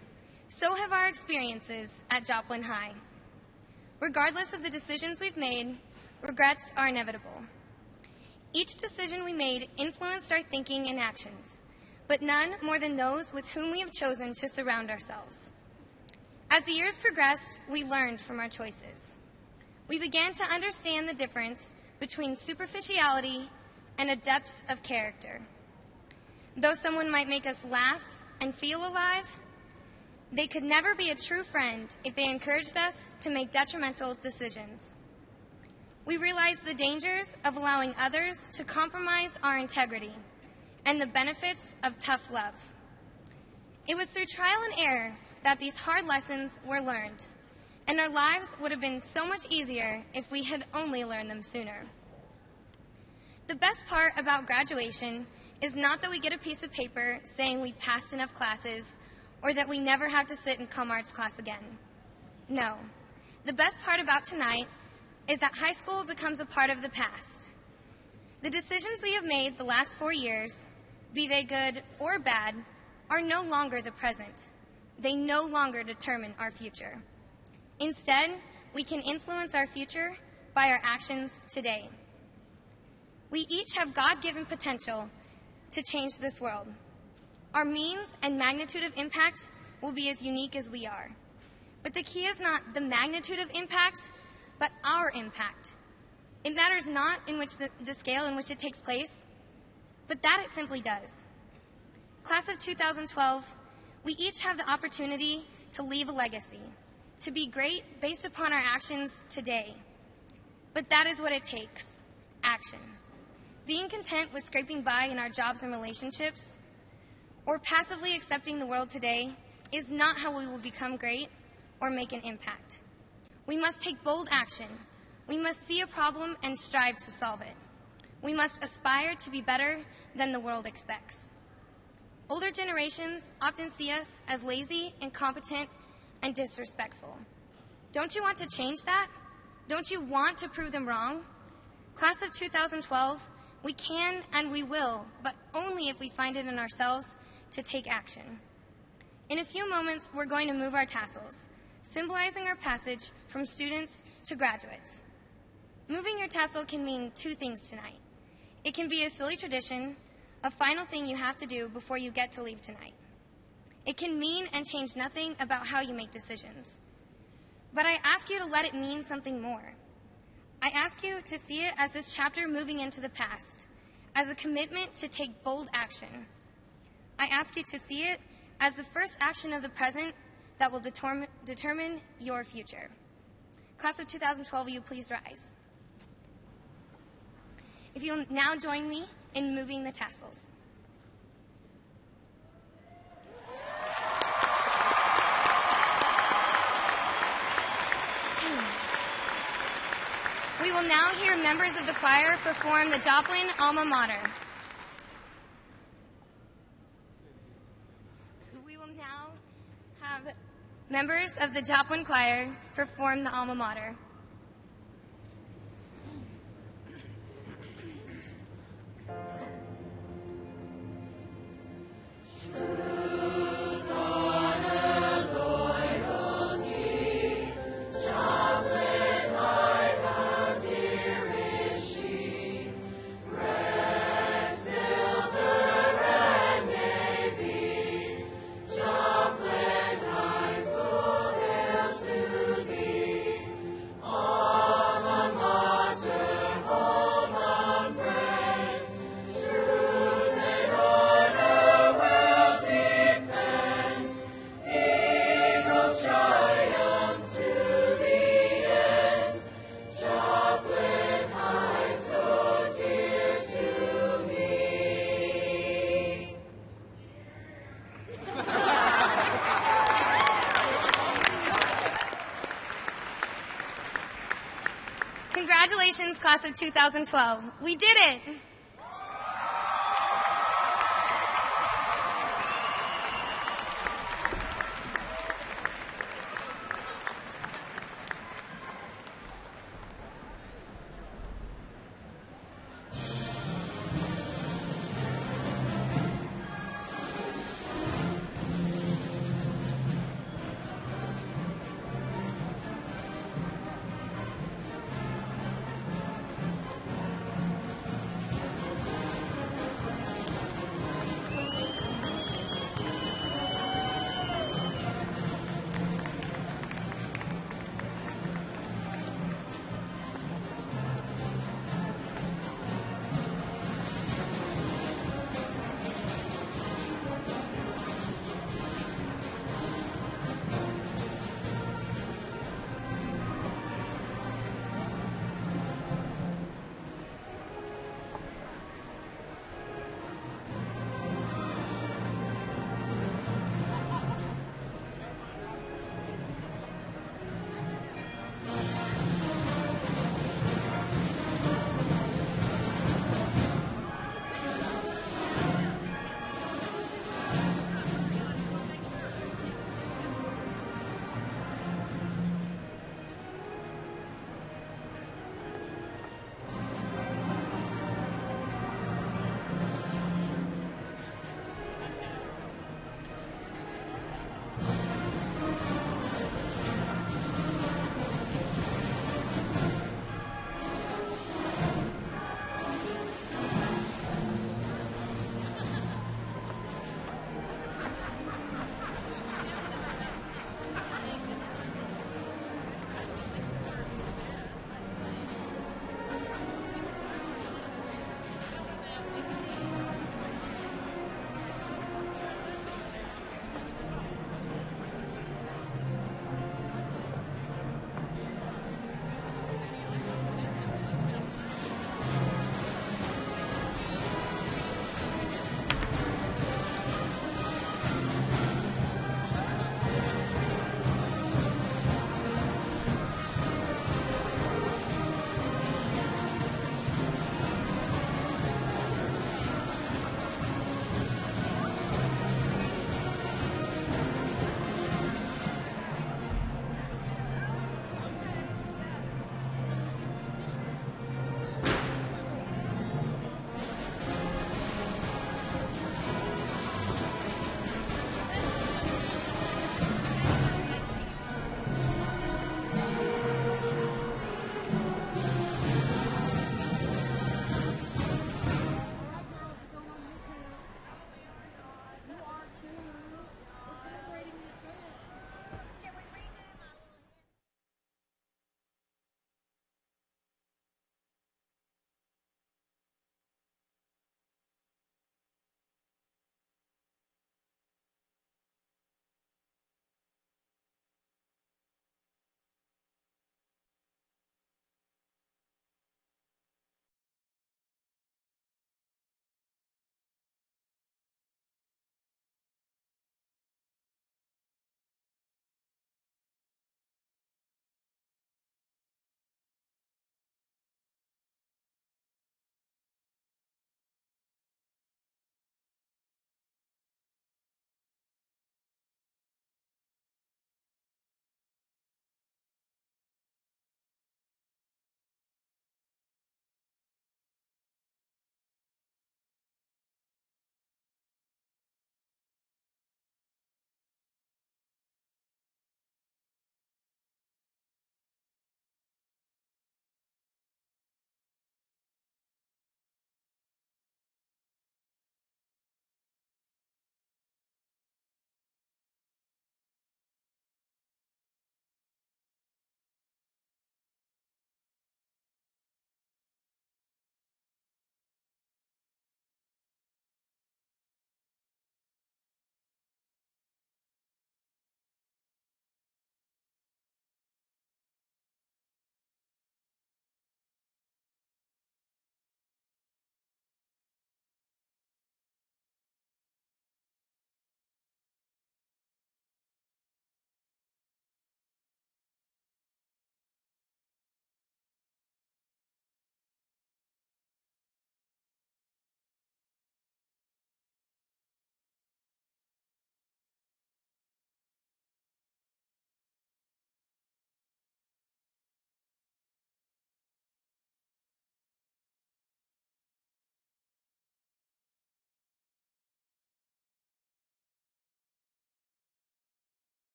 so have our experiences at Joplin High. Regardless of the decisions we've made, regrets are inevitable. Each decision we made influenced our thinking and actions, but none more than those with whom we have chosen to surround ourselves. As the years progressed, we learned from our choices. We began to understand the difference between superficiality and a depth of character. Though someone might make us laugh and feel alive, they could never be a true friend if they encouraged us to make detrimental decisions. We realized the dangers of allowing others to compromise our integrity and the benefits of tough love. It was through trial and error that these hard lessons were learned, and our lives would have been so much easier if we had only learned them sooner. The best part about graduation is not that we get a piece of paper saying we passed enough classes or that we never have to sit in comm arts class again. No, the best part about tonight is that high school becomes a part of the past. The decisions we have made the last 4 years, be they good or bad, are no longer the present. They no longer determine our future. Instead, we can influence our future by our actions today. We each have God-given potential to change this world. Our means and magnitude of impact will be as unique as we are. But the key is not the magnitude of impact, but our impact. It matters not in which the scale in which it takes place, but that it simply does. Class of 2012, we each have the opportunity to leave a legacy, to be great based upon our actions today. But that is what it takes, action. Being content with scraping by in our jobs and relationships, or passively accepting the world today, is not how we will become great or make an impact. We must take bold action. We must see a problem and strive to solve it. We must aspire to be better than the world expects. Older generations often see us as lazy, incompetent, and disrespectful. Don't you want to change that? Don't you want to prove them wrong? Class of 2012, we can and we will, but only if we find it in ourselves to take action. In a few moments, we're going to move our tassels, symbolizing our passage from students to graduates. Moving your tassel can mean two things tonight. It can be a silly tradition, a final thing you have to do before you get to leave tonight. It can mean and change nothing about how you make decisions. But I ask you to let it mean something more. I ask you to see it as this chapter moving into the past, as a commitment to take bold action. I ask you to see it as the first action of the present that will determine your future. Class of 2012, will you please rise? If you'll now join me in moving the tassels. We will now hear members of the choir perform the Joplin Alma Mater. We will now have members of the Joplin Choir perform the Alma Mater. Red, silver, and navy. Congratulations, class of 2012. We did it!